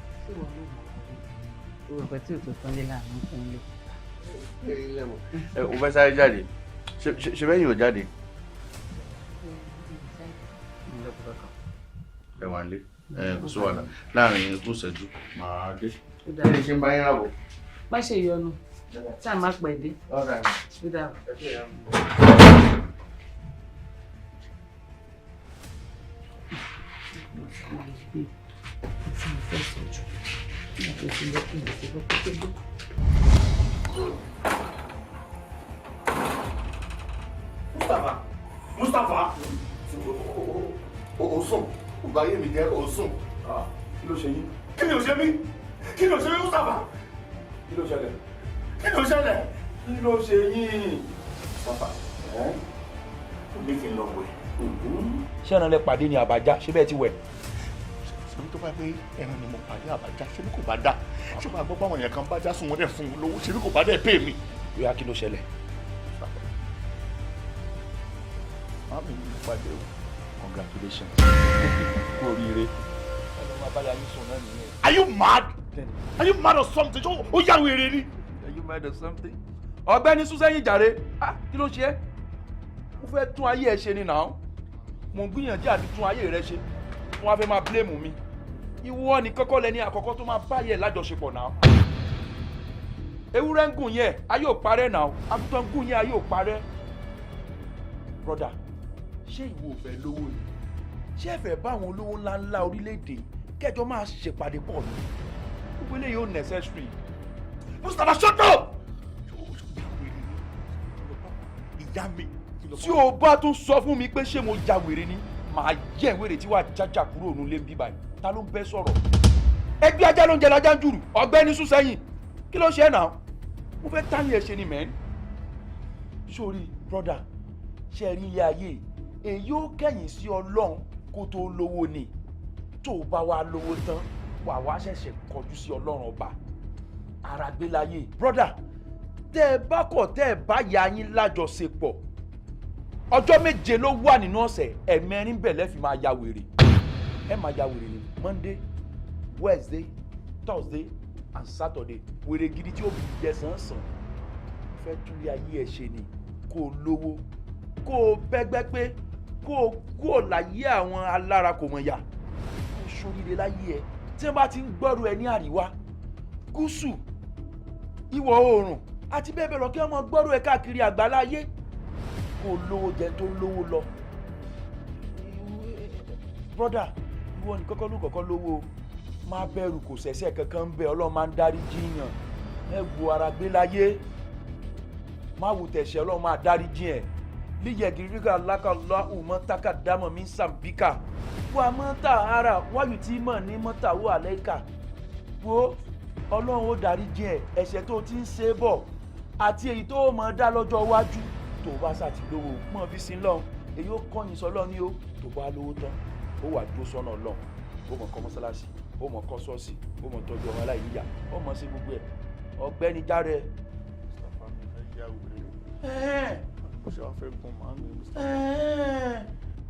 ìwọ̀n pẹ̀ tí ò tó tán lé láàmú fún lé. o fẹ́ sáré jáde ṣe bẹ́ẹ̀ yóò jáde. ẹ wà nílé kò sí wàhálà láàrin ogún ìṣẹ́jú màá dé. kí ni ṣe ń bá yín rà bọ̀. má ṣe yọnu tá a má pẹ́ dé. ó dáa. Mustapha o sùn o bá yé mi jẹ́ o sùn. kí ló ṣe yín. kí ni o ṣe mí Mustapha. kí ló ṣẹlẹ̀. kí ló ṣe yín. Mustapha mi kì í lọ wẹ̀. ṣé ẹran lẹ pàdé ní àbájá ṣé bẹ́ẹ̀ ti wẹ̀. sọ tó bá pé ẹran ni mo pàdé àbájá ṣé bí kò bá dá ṣé máa gbọ́ báwọn èèyàn kan bá já sùn wọ́n dẹ̀ fún un lówó ṣé bí kò bá dẹ̀ pè mí. bóyá kí ló ṣẹlẹ̀. Mami mi pàdé o. Congratulations. Kú oríire. Ọlọ́run abáyá yín sùn náà nìyẹn. Are you mad? Are you mad or something? Ó yà wèrè ni. Are you mad or something? Ọ̀gbẹ́ni Súnsẹ́yìn jàre. Kí ló ṣe é? Mo fẹ́ tún ayé ẹ ṣe ni náà. Mo ń gbìyànjú àti tún ayé rẹ ṣe. Wọ́n á fẹ́ máa blame mi. Ìwọ ni kọ́kọ́ lẹni àkọ́kọ́ tó máa báyẹ̀ lájọṣepọ̀ náà. Ewúrẹ́ ń gùn yẹn, ayé ò parẹ́ náà. Àgùntàn ń gùn yẹn, ayé ò parẹ́. Brother, ṣé ìwọ ò fẹ́ lówó ni? Ṣé ẹ fẹ́ bá àwọn olówó ńláńlá orílẹ̀-èdè kẹjọ máa ṣèpàdé pọ̀ ni? Gbogbo eléyìí ò necessary. Mustapha, shut up! Ìyá mi. Tí o bá tún sọ fún mi pé ṣé mo ya wèrè ni, màá yẹ wèrè tí wàá jájà kúrò nílé ń bí báyìí. Ta ló ń bẹ́ sọ̀rọ̀? Ẹgbẹ́ ajá ló ń jẹ lájá ń jùrù. Ọ̀gbẹ́ni Súnsẹ́yìn. Kí ló ṣe é náà? Mo fẹ́ táyé ẹ ṣe ni mẹ́rin. Sórí brother, ṣe rí ilé ayé èyí ó kẹ̀yìn sí Ọlọ́run kó tó lówó ni tó o bá wá lówó tán wà wá ṣẹ̀ṣẹ̀ kọjú sí ọlọ́run ọba ara gbé láyé brọ́dà tẹ́ ẹ bá kọ̀ tẹ́ ẹ bá ya yín lájọṣepọ̀ ọjọ́ 7 ló wà nínú ọ̀sẹ̀ ẹ̀mẹ́rin bẹ̀ lẹ́fì máa ya wèrè ẹ máa ya wèrè ní Monday Wednesday Thursday and Saturday wèrè gidi tí ó fi jẹ sàn-sàn fẹ́ túlé ayé ẹ ṣe ni kó o lówó kó o bẹ́gbẹ́ pé kó o kúrò láyé àwọn alára kò mọ̀ yá kó o ṣoríire láyé ẹ tí wọ́n bá ti ń gbọ́rù ẹ ní àríwá gúúsù ìwọ̀ oòrùn àti bẹ́ẹ̀ bẹ́ẹ̀ lọ kí wọ́n mọ gbọ́rù ẹ káàkiri àgbáláyé kó o lówó jẹ tó lówó lọ brọ́dà ìwọ ní kọ́kọ́ ló kọ́kọ́ lówó má bẹ̀rù kò ṣẹ̀ṣẹ̀ kankan ń bẹ Ọlọ́run máa ń dárí jiyàn ẹ wo ara gbé láyé má wo tẹ̀sẹ̀ Ọlọ́run máa dárí jiyàn líyẹ̀ gírígà lákàlá ùmọ́ tákà dámọ̀ mí sàmbíkà wà mọ́tà ara wáyù tí mọ̀ ní mọ́tà wò àlẹ́kà wo Ọlọ́run ó dárí jiyàn ẹ̀ṣẹ̀ tó ti ń ṣe bọ̀ àti èyí tó mọ̀ dá lọ́jọ́ iwájú tó bá sàti lówó mọ̀ fi sin lọ́hùn èyí ó kọ́yìn sọ́lọ́ ní ó tó bá lówó tán ó wà dúró sọ́nà Ọlọ́run ó mọ̀ kọ́ mọ́sálásí ó mọ̀ kọ́ ṣọ́ọ̀ṣì ó mọ̀ tọ́jú ọmọ aláìníyà ó mọ̀ sí gbogbo ẹ̀ ọ̀gbẹ́ni Járe.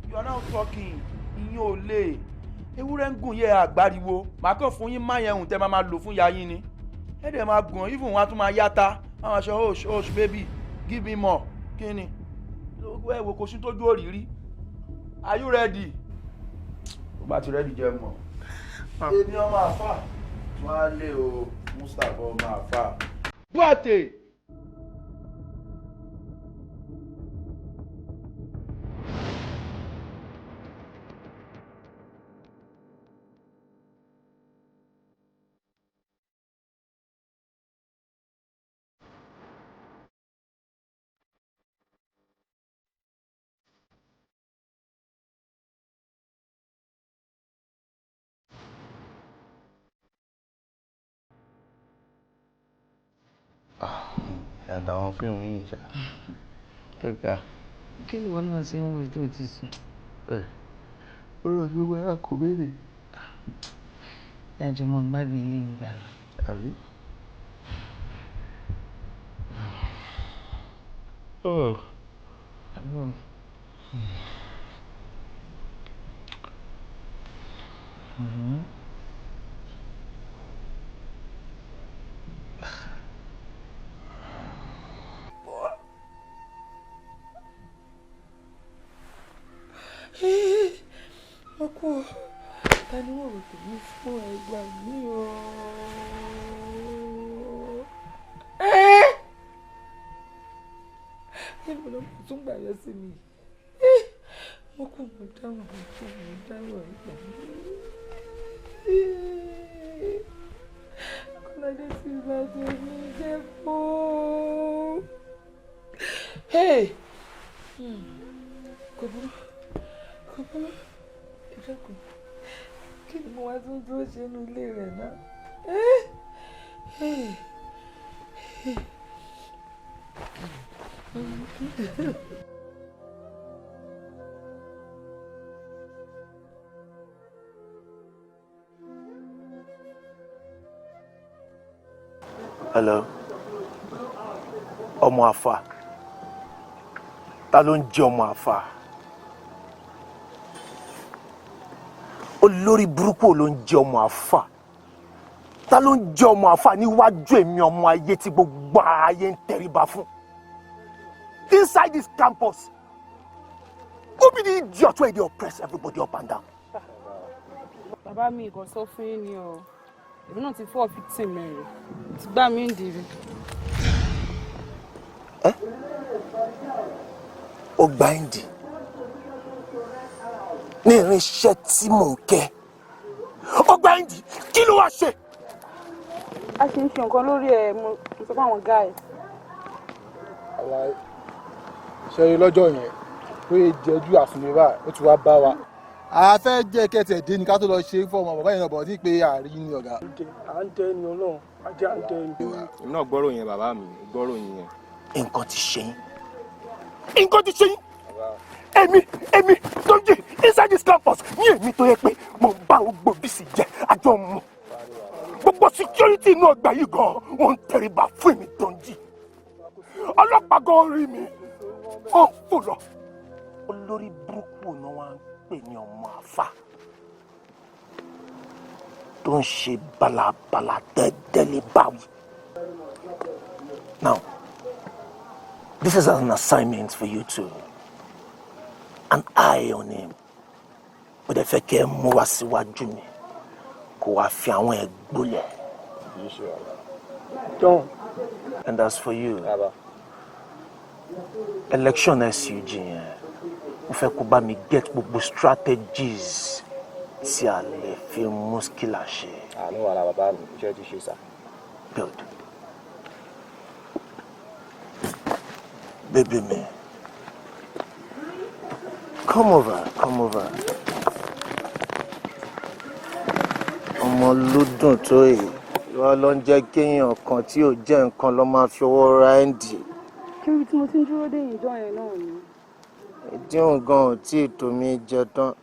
You are now talking ìyẹn ò lè ewúrẹ́ ń gùn yẹ àgbáriwo màá kàn fún yín máyẹ̀hùn tẹ́ máa lò fún yayín ni ẹ̀ dẹ̀ máa gùn even wọn á tún máa yáta àwọn aṣọ hush baby give me more kí ni ẹ wo kò sí tójú òrìrí are you ready? tó bá ti ready jẹ́ mọ̀ èmi ọmọ àfà wọn á lé o Mustapha ọmọ àfà buwate. Yàtọ̀ àwọn fíìmù yìí ṣá tó ga. kí ni wọn náà ṣe ń wo tó ti sùn. ó rọ̀ sí gbogbo ẹ̀rọ kò béèrè. dájú mo gbádùn ilé ìgbà lọ. àbí. ọkọ ta ni wọn rò tèmi fún ẹgbà mi o. níbo ló kù tún gbà yọ sí mi wọn kò mọ dáhùn ìgbà mi. Kọ́ládé ti bàjẹ́ mi jẹ́ fún. Kò burú ìjọkùn kí ni mo wá tún dúró ṣe inú ilé rẹ̀ náà. Hello. Ọmọ àfà. Ta ló ń jẹ́ ọmọ àfà? Olórí burúkú ló ń jẹ́ ọmọ àfà. Ta ló ń jẹ́ ọmọ àfà níwájú èmi ọmọ ayé tí gbogbo ayé ń tẹríba fún? Inside this campus, who be the idiot where they oppress everybody up and down? Bàbá mi kò sọ fún yín ni o. Èmi náà ti fọ́ victim rẹ̀. Ti gbá mi ń dìrí. Ó gbá ń dì. Ní irinṣẹ́ tí mò ń kẹ́. Ó gbá ń dì. Kí ló wá ṣe? A ṣe ń ṣe nǹkan lórí ẹ̀ mo sọ fún àwọn guys. Àlàyé ṣe lọ́jọ́ yẹn pé jẹ́jú àsùnmí báyìí ó ti wá bá wa. A fẹ́ jẹ́ kẹ́tẹ̀ dé ní ká tó lọ ṣe fún ọmọ bàbá yẹn náà bọ̀ ní pé àárín ní ọ̀gá. À ń tẹ́ ni Ọlọ́run, ajé à ń tẹ́ ni. Èmi náà gbọ́rọ̀ yẹn bàbá mi, gbọ́rọ̀ yẹn. Nǹkan ti ṣe yín. Nǹkan ti ṣe yín. èmi tó ń jì inside this campus ní èmi tó yẹ pé mo ń bá gbogbo bísí jẹ àjọ mu gbogbo security inú ọgbà yìí gan wọ́n ń tẹríba fún èmi tó ń jì ọlọ́pàá gan rí mi ó ń fò lọ olórí burúkú náà wá ń pè ní ọmọ àfà tó ń ṣe balabala dẹ́dẹ́lé báwí. Now, this is an assignment for you two. An eye on him. But if I can move us síwájú mi, kó wá fi àwọn ẹ̀gbọ́lẹ̀. Don't. And as for you, election SUG yẹn, mo fẹ́ kó bá mi get gbogbo strategies tí a lè fi mú skilla ṣe. Àánú wàrà bàbá mi, iṣẹ́ ti ṣe sá. Good. Baby me. Come over. Ọmọ ló dùn tó yìí. Ìwọ ló ń jẹ́ kéèyàn kan tí ò jẹ́ nǹkan ló máa fi ọwọ́ ra ẹ́ǹdì. Kí ni tí mo ti ń dúró dé ìjọ yẹn náà ni? Ìdíhùn gan ò tí ì tó mi jẹ tán.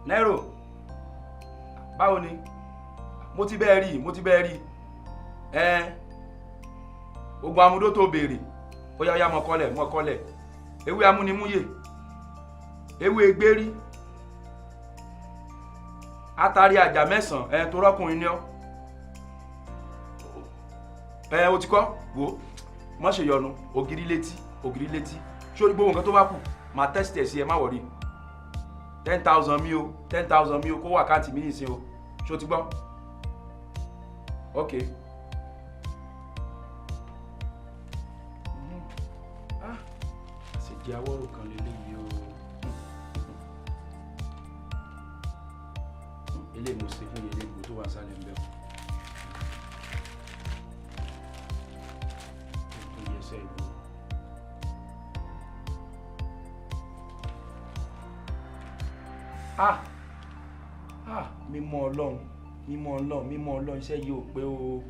Nero, báwo ni? Mo ti bẹ́ẹ̀ rí. Ogun amúdó tó béèrè, ó yá mọ́ kọ́lẹ̀. Ewé amúnimúyè, ewé egbérí, atari àjà mẹ́sàn-án, tó rọ́kùnrin ní ọ́. O ti kọ́, wò, má ṣe yọnu, ògiri létí. Ṣé o ní gbogbo nǹkan tó bá kù, màá tẹ́sítẹ̀ sí ẹ, má wọ̀rí. 10,000 mi o, 10,000 mi o, kó wákàtí mi nìsín o. Ṣé o ti gbọ́? Okay. Àṣejì awọ́rò kan lélẹ́yìí o. Ilé mo ṣe fún ilé ìgbò tó wà sálẹ̀ ń bẹ̀. Tó yẹ ẹsẹ̀ ìgbò. Mímọ́ Ọlọ́run iṣẹ́ yìí ò pé o.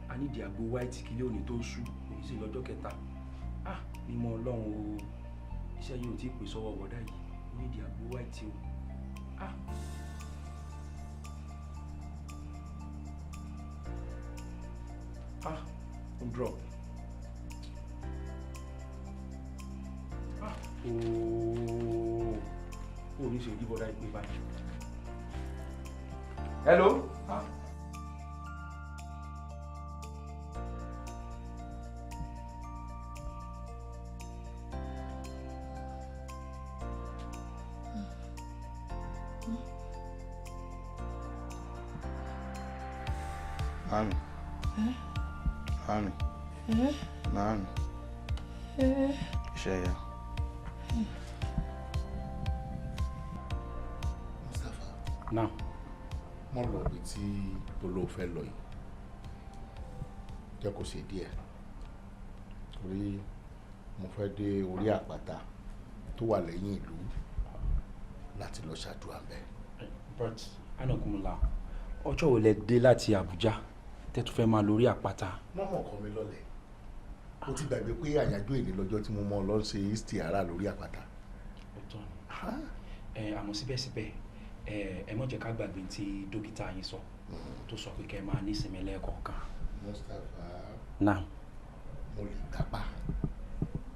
A nídìí àgbo white kí lóòní tó ṣú èyí sì lọ́jọ́ kẹta. Mímọ́ Ọlọ́run o, iṣẹ́ yìí ò tí ì pè sọ́wọ́ wọ̀dá yìí, ó nídìí àgbo white o. Ó drop. Ó ní ṣe ìdí bọ́dá ìpè báyìí. Hello? Mami. Iṣẹ́ ya. Mustapha. Náà. Mo lọ bí tí Bolo fẹ́ lọ yìí. Jẹ́ kó ṣe díẹ̀. Torí mo fẹ́ dé orí àpáta tó wà lẹ́yìn ìlú láti lọ ṣàdúrà ńbẹ̀. But Anagunla, ọjọ́ wo lẹ dé láti Àbújá tẹ́ tún fẹ́ máa lórí àpáta? Mọ́mọ́ kọ́ mi lọ́lẹ̀. Mo ti gbàgbé pé àyájọ́ èdè lọ́jọ́ tí mo mọ lọ ṣe istiara lórí àpáta. Ọ̀tọ̀ ni. Àmọ́ síbẹ̀síbẹ̀ ẹ má jẹ́ ká gbàgbé tí dókítà yín sọ tó sọ pé kẹ́ máa ní ìsinmi lẹ́ẹ̀kọ̀ọ̀kan. Mustapha. Náà. Mo lè gbapá,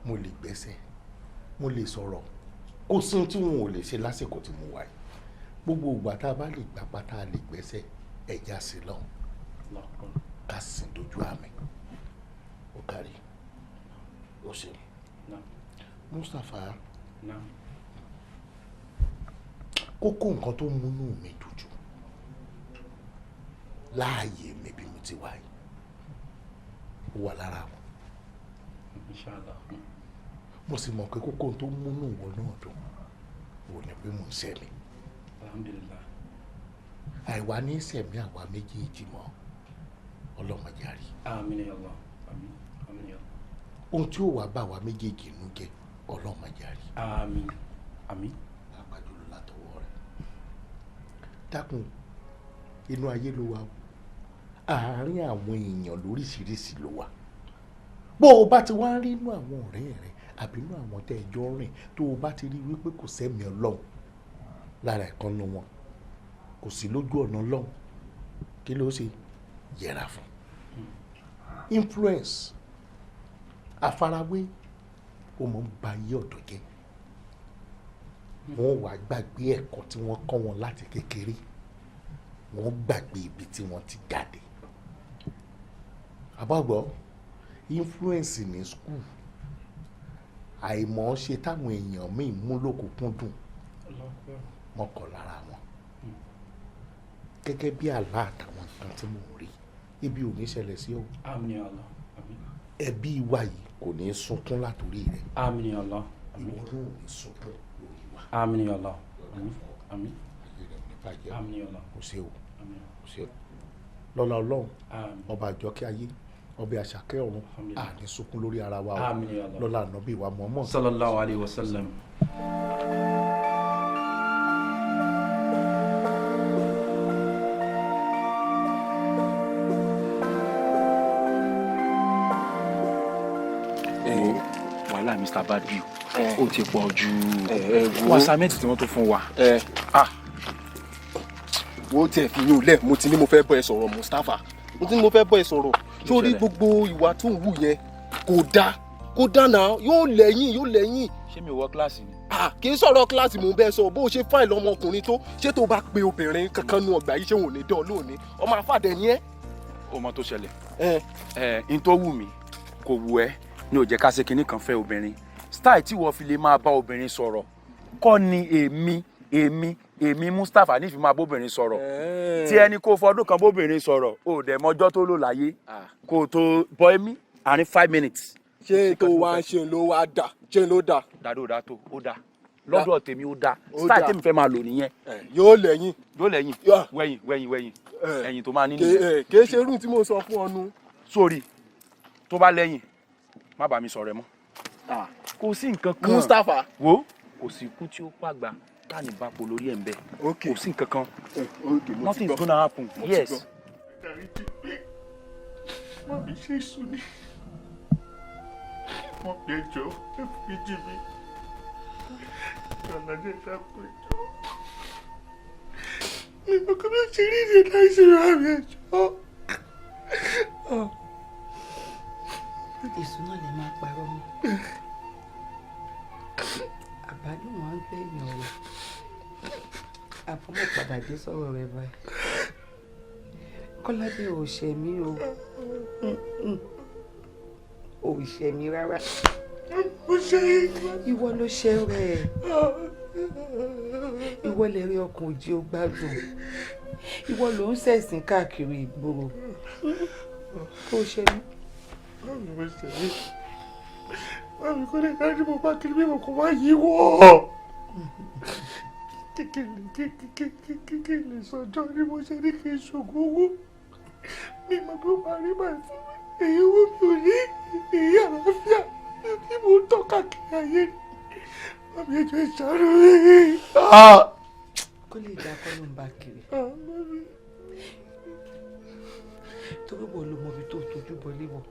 mo lè gbẹ́sẹ̀, mo lè sọ̀rọ̀. Kò sí ohun tí wọn ò lè ṣe lásìkò tí mo wà yìí. Gbogbo ìgbà tá a bá lè gbapá tá a lè gbẹ́sẹ̀ ẹja sí lọ́hùn. Ká sì dojú àmì. Ó kárí. Ó ṣe. Mustapha. Kókó nǹkan tó múnú mi dùn láàyè mi bí mo ti wà yìí ó wà lára wọn. Inshallah. Mo sì mọ̀ pé kókó tó múnú wọn náà dùn wò ní pé mo ń ṣe mi. Alhamdulillah. àìwá ní sẹ̀mí àwa méjèèjì mọ́ ọlọ́mọdé àrí. àmín ya Allah, àmín àmín ya Allah. ohun tí ó wàá bá wa méjèèjì nú jẹ́ ọlọ́mọdé àrí. àmín àmín. àpàjùlọ látọwọ́ rẹ̀ dákun inú ayé ló wà o àárín àwọn èèyàn lóríṣiríṣi ló wà bó o bá ti wá rí inú àwọn ọ̀rẹ́ rẹ àbí inú àwọn tẹ́ ẹ jọ rìn tó o bá ti rí wípé kò sẹ́mi ọlọ́run lára ẹ̀kan nu wọn kò sí lójú ọ̀nà ọlọ́run kí ló ṣe yẹra fún influence àfarawé ó mọ̀ ń ba ayé ọ̀dọ́ jẹ́ wọ́n wá gbàgbé ẹ̀kọ́ tí wọ́n kọ́ wọn láti kékeré wọ́n gbàgbé ibi tí wọ́n ti jáde àbọ̀gbọ́ influence ní school àìmọ̀ ṣe táwọn èèyàn míì mú lókùnkúndùn mọ́kàn lára wọn gẹ́gẹ́ bí àlá àtàwọn nǹkan tí mò ń rí ibi ò ní ṣẹlẹ̀ sí ọ. àmín ya Allah, àmín. ẹbí wa yìí kò ní sunkún látòrí rẹ. àmín ya Allah, àmín. ìwọ náà ò ní sunkún lórí wa. àmín ya Allah, àmín àmín. bàjẹ́ àmín ya Allah. kò sí o kò sí o lọ́la ọlọ́run ọba àjọkẹ́ ayé ọbẹ̀ àṣàkẹ́ ọ̀run àní sunkún lórí ara wa o àmín ya Allah. lọ́la ànábì wa Muhammad sallallahu alayhi wa sallam. wàhálà Mr. Badview ó ti pọ̀ jù wọ́n assignment tí wọ́n tó fún wa. wo tiẹ̀ fi yín lẹ̀ mo ti ní mo fẹ́ bọ́ ẹ sọ̀rọ̀ Mustapha mo ti ní mo fẹ́ bọ́ ẹ sọ̀rọ̀ sórí gbogbo ìwà tó ń wù yẹn kò dáa náà yóò lẹ́yìn. ṣé mi ò wọ kíláàsì ni. kì í sọ̀rọ̀ kíláàsì mò ń bẹ́ẹ̀ sọ bó o ṣe fáìlì ọmọkùnrin tó ṣé tó bá pe obìnrin kankan nu ọgbà yìí ṣé wọn ò ní dán lónìí ọmọ àfàdé ni ẹ. ọmọ tó ṣẹlẹ̀ n tó wù mí kò wù ẹ́ ní ò jẹ́ ká ṣe kinní kan fẹ́ obìnrin style tí wọ́n fi lè máa bá obìnrin sọ̀rọ̀ kọ́ ni èmi Mustapha nífi máa bóbìnrin sọ̀rọ̀ tí ẹni kó fọdún kan bóbìnrin sọ̀rọ̀ ò dẹ̀ mọ́jọ́ tó lò láyé kó tó bọ́ ẹ̀mí àárín 5 minutes. ṣé tó wá ṣe ló wá dà ṣe ló dà. dàdó dà tó ó dà lọ́dọ̀ tèmi ó dà style tèmi fẹ́ máa lò nìyẹn. yóò lẹ́yìn. wẹ̀yìn ẹ̀yìn tó máa ní nìyẹn. kì í ṣe irú tí mo sọ fún ọ nu. sórí tó bá lẹ́yìn má bàa mi sọ̀rọ̀ ẹ mọ́. kò sí nǹkan kan Mustapha wo kò sí ikú tí ó pàgbà táàní bá po lórí ẹ̀ ń bẹ kò sí nǹkan kan nothing is gonna happen yes. wọ́n mi ṣe sùn ní wọ́n mi ẹjọ́ ẹ fi jí mi ọ̀làdé dákun ẹjọ́ mi mọ̀ kí ló ṣe rí ní láìsí ra mi ẹjọ́. èso náà lè máa parọ́ mọ́ àbádùn wọn ń gbẹ̀yìn ọ̀rọ̀ àfọmọ́ padà dé sọ̀rọ̀ rẹ báyìí Kọ́ládé ò ṣẹ̀ mí o ò ṣẹ̀ mí rárá ìwọ ló ṣẹ̀ rẹ̀ ìwọ lè rí ọkàn òjì ó gbádùn ìwọ ló ń ṣẹ̀sìn káàkiri ìgboro kó ṣẹ̀ mí. Mami kò lè dájú mo bá kiri mímọ kò wá yí wọ́. Kékeré sọjọ́ ni mo ṣe ní kí n ṣògùn owó. Mi mọ̀ bí ó máa rí báyìí fún mi. Èyí owó mi ò ní èyí àlàáfíà bí mo ń tọ́ káàkiri ayé ni. Mami ẹjọ́ ìṣàánú mi. Kó lè dá kọ́ ló ń bá kiri. Torí wo ló mọ ibi tó tójú bọlé wọ̀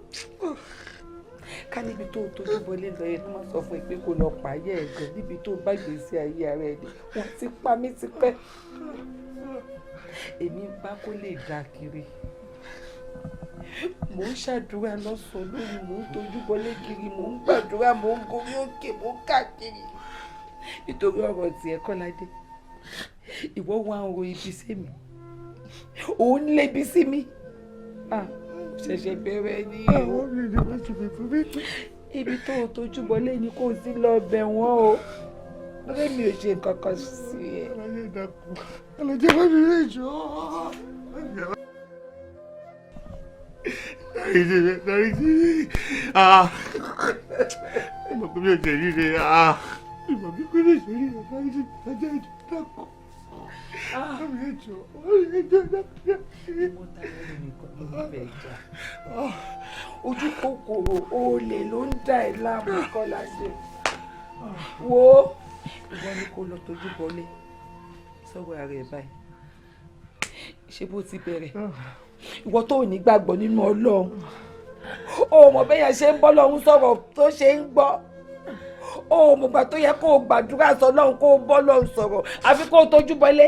ká níbi tó tójú bọlé lọ yẹn ló máa sọ fún ẹ pé kó lọ pààyẹ ẹ̀gàn níbi tó bá gbèsè ayé ara ẹ ni wọ́n ti pa mí tipẹ́ èmi ń bá kó lè dá kiri mò ń ṣàdúrà lọ́sàn-án lóru mò ń tójú bọlé kiri mò ń gbàdúrà mò ń gorí òkè mò ń káàkiri nítorí ọ̀rọ̀ tiẹ̀ Kọ́ládé ìwọ wá ń ro ibi sí mi òun lébi sí mi ṣẹ̀ṣẹ̀ bẹ̀rẹ̀ ni o ibi tó o tójú bọlé ni kò sí lọ bẹ̀ wọ́n o lórí mi ò ṣe nǹkan kan sí ẹ. ọlọ́jọ́ bá mi rẹ̀ jọ. dáríjì ìmọ̀ pé mi ò jẹ́ ríre ìmọ̀ pé kò lè ṣe ríre dáríjì dájá ìjọ dákọ̀ ojú kòkòrò olè ló ń dà ẹ́ láàmú kọ́lá ṣe wo ìwọ ni kò lọ tójú bọlé sọ́wọ́ ara ẹ̀ báyìí ṣé bó ti bẹ̀rẹ̀ ìwọ tó ní gbàgbọ́ nínú Ọlọ́run o mọ̀ bẹ́yẹn ṣe ń bọ́ lọ́hún sọ̀rọ̀ tó ṣe ń gbọ́ o mọ̀ gbà tó yẹ kó o gbàdúrà sọ lọ́hún kó o bọ́ lọ́hún sọ̀rọ̀ àfi kó o tójú bọlé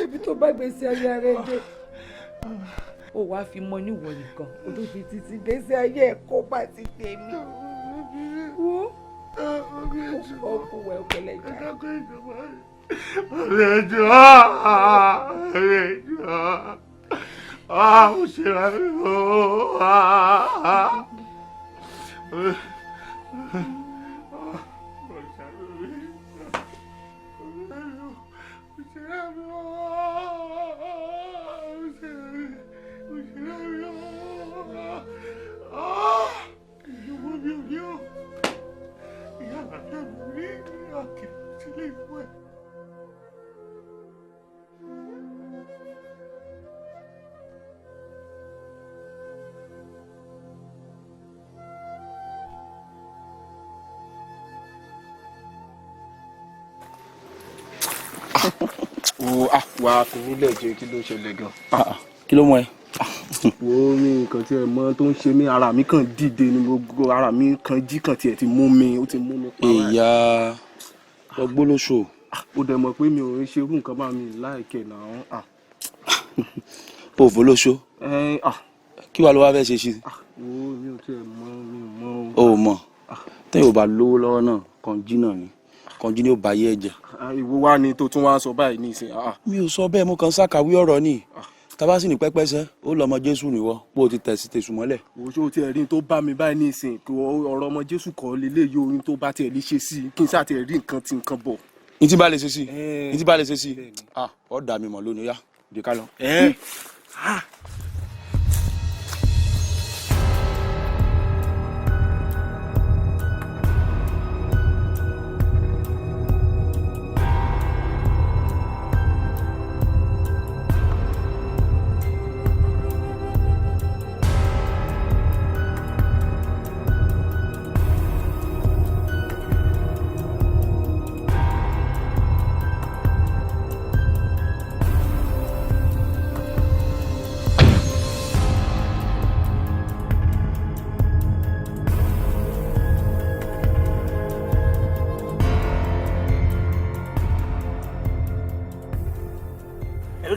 ibi tó bá gbèsè ayé ara ẹ dé ó wàá fi mọ níwọ nìkan olóbi títí gbèsè ayé ẹ kó bá ti tèmi wo ó kú wẹ òkèlè jà. Ó ṣe ra mi o. wà á fi nílẹ̀ jẹ́ kí ló ṣẹlẹ̀ gan. kí ló mọ ẹ. wo mi nǹkan tí ẹ mọ tó ń ṣe mí ara mi kàn dìde ni gbogbo ara mi kan jí kan tiẹ̀ ti mú mi ó ti mú mi pa. ìyá ọgbólóṣò. ó dẹ̀ mọ̀ pé mi ò ń ṣerú nǹkan bá mi láìkẹ́ náà. o fọlọ́ṣọ́. kí wàá ló wá fẹ́ ṣe sí. wo mi ò tiẹ̀ mọ̀ mi ò mọ̀. o mọ̀ tẹ́yìn ò bá lówó lọ́wọ́ náà kàn jí náà ni kàn jí ní ó bá yé ẹ̀jẹ̀. ìwọ wá ni tó tún wá sọ báyìí ní ìsìn. mi ò sọ bẹ́ẹ̀ mo kàn ṣàkàwé ọ̀rọ̀ ni tábà sì ní pẹ́pẹ́sẹ́ ó lọ́mọ jésù nìwọ bó o ti tẹ̀ sí tẹ̀sùn mọ́lẹ̀. òṣù tí ẹ̀rí tó bá mi báyìí ní ìsìn kí ọ̀rọ̀ ọmọ jésù kọ́ lélẹ́yìí orin tó bá tiẹ̀ lè ṣe sí i kí n sáà tiẹ̀ rí nǹkan tí nǹkan bọ̀. ní tí bá lè ṣe sí ní tí bá lè ṣe sí ọ̀ dà mí mọ̀ lónìí ó yá dè ká lọ.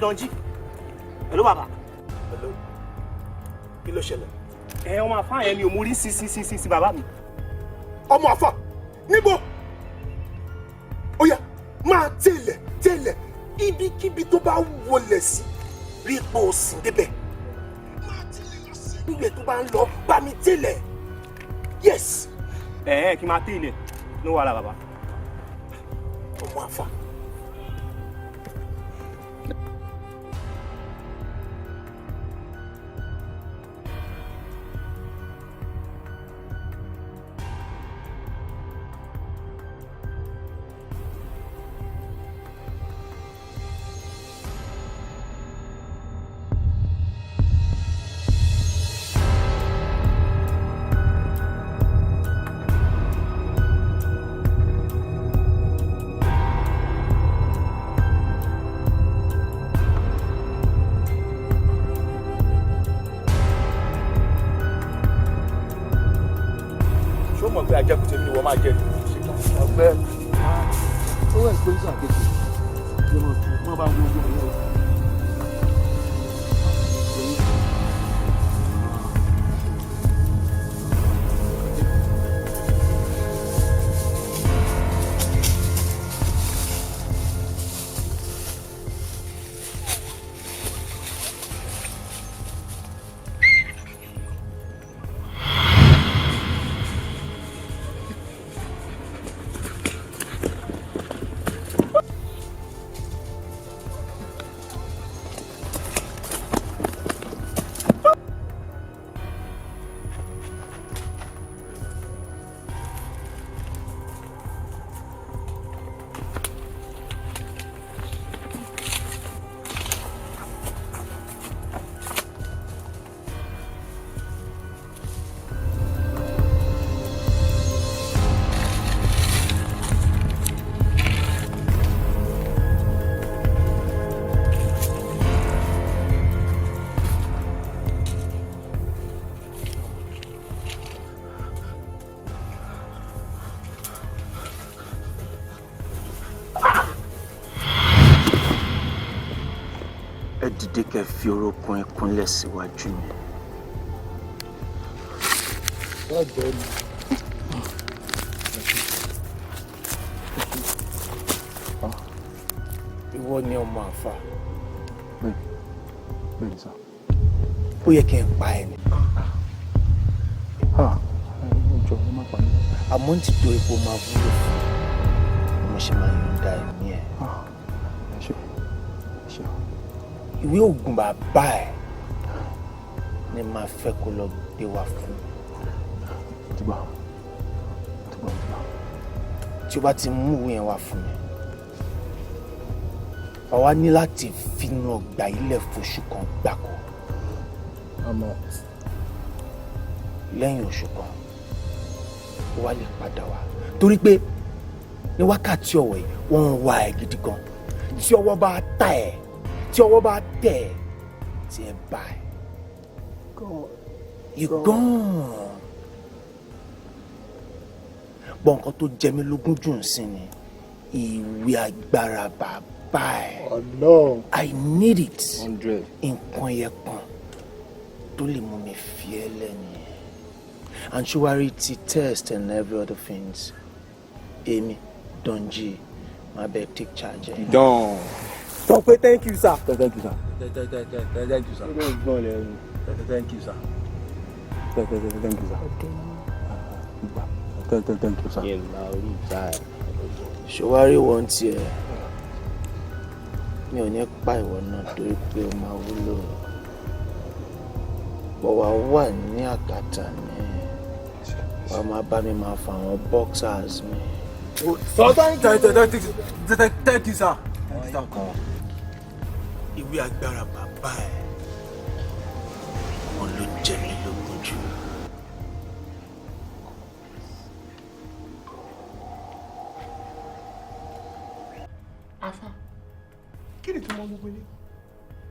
Donji. Hello bàbá. Hello. Kí ló ṣẹlẹ̀? Ọmọ àfáà yẹn ni ò mú rí sí bàbá mi. Ọmọ àfáà níbo? Ó yá máa tẹ̀lẹ̀ ibikíbi tó bá wọlé sí rí ipò òsìn débẹ̀. Máa tẹ̀lẹ̀ lọ sí ìgbẹ́ tó bá ń lọ bá mi tẹ̀lẹ̀. Yes. Kí n máa tẹ̀lẹ̀ ló wà lá bàbá. Ọmọ àfáà. Pé ajẹ́kùtì mi ni wọ́n máa jẹ́ ọgbẹ́ ó wẹ̀ pé sàkéjì wọ́n bá ń gbogbo ẹ̀yọ́. dìde kẹ́ fi orókún ẹ kúnlẹ̀ síwájú mi. Ìwọ ni ọmọ àfà. Bẹ́ẹ̀ni sá. Ó yẹ kí n pa ẹ ni. Jọ ẹ má pa mí. Àmọ́ ń ti tó epo máa wúlò fún mi. Mo ṣe máa yọ̀ǹda ẹ̀mí ẹ̀. Ìwé ògùn bàbá ẹ̀ ni màá fẹ́ kó lọ gbé wá fún mi. Tí o bá ti mú ìwé yẹn wá fún mi, àwa ní láti finú ọgbà ilẹ̀ fóṣù kan gbáko. Lẹ́yìn oṣù kan ó wá lè padà wá torí pé ní wákàtí ọ̀wọ̀ yìí wọ́n ń wá ẹ̀ gidi gan. Tí ọwọ́ bá ta ẹ̀, tí ọwọ́ bá tẹ̀ ẹ̀, tí ẹ bá ẹ̀, you're gone. Bọ́n nǹkan tó jẹ mí lógún jù ń sìn ni ìwé agbára bàbá ẹ̀. I need it. 100. Nǹkan yẹn kan tó lè mú mi fi ẹ́ lẹ́nu. And ṣùwárí ti test and every other things. Èmi Donji máa bẹ take charge. Don. Sọ pé thank you sir. Thank you sir. Thank you sir. Thank you sir. Thank you sir. Thank you sir. Ṣùwárí wọn tiẹ̀ mi ò ní pa ìwọ náà torí pé o máa wúlò. Bọ̀ wá wà ní àkàtà mi. Wàá máa bá mi máa fa àwọn boxers mi. Thank you sir. Ìwé agbára bàbá ẹ̀ wọn ló jẹ mí lógún jù. Afa, kí ni tí mo gbogbo ilé?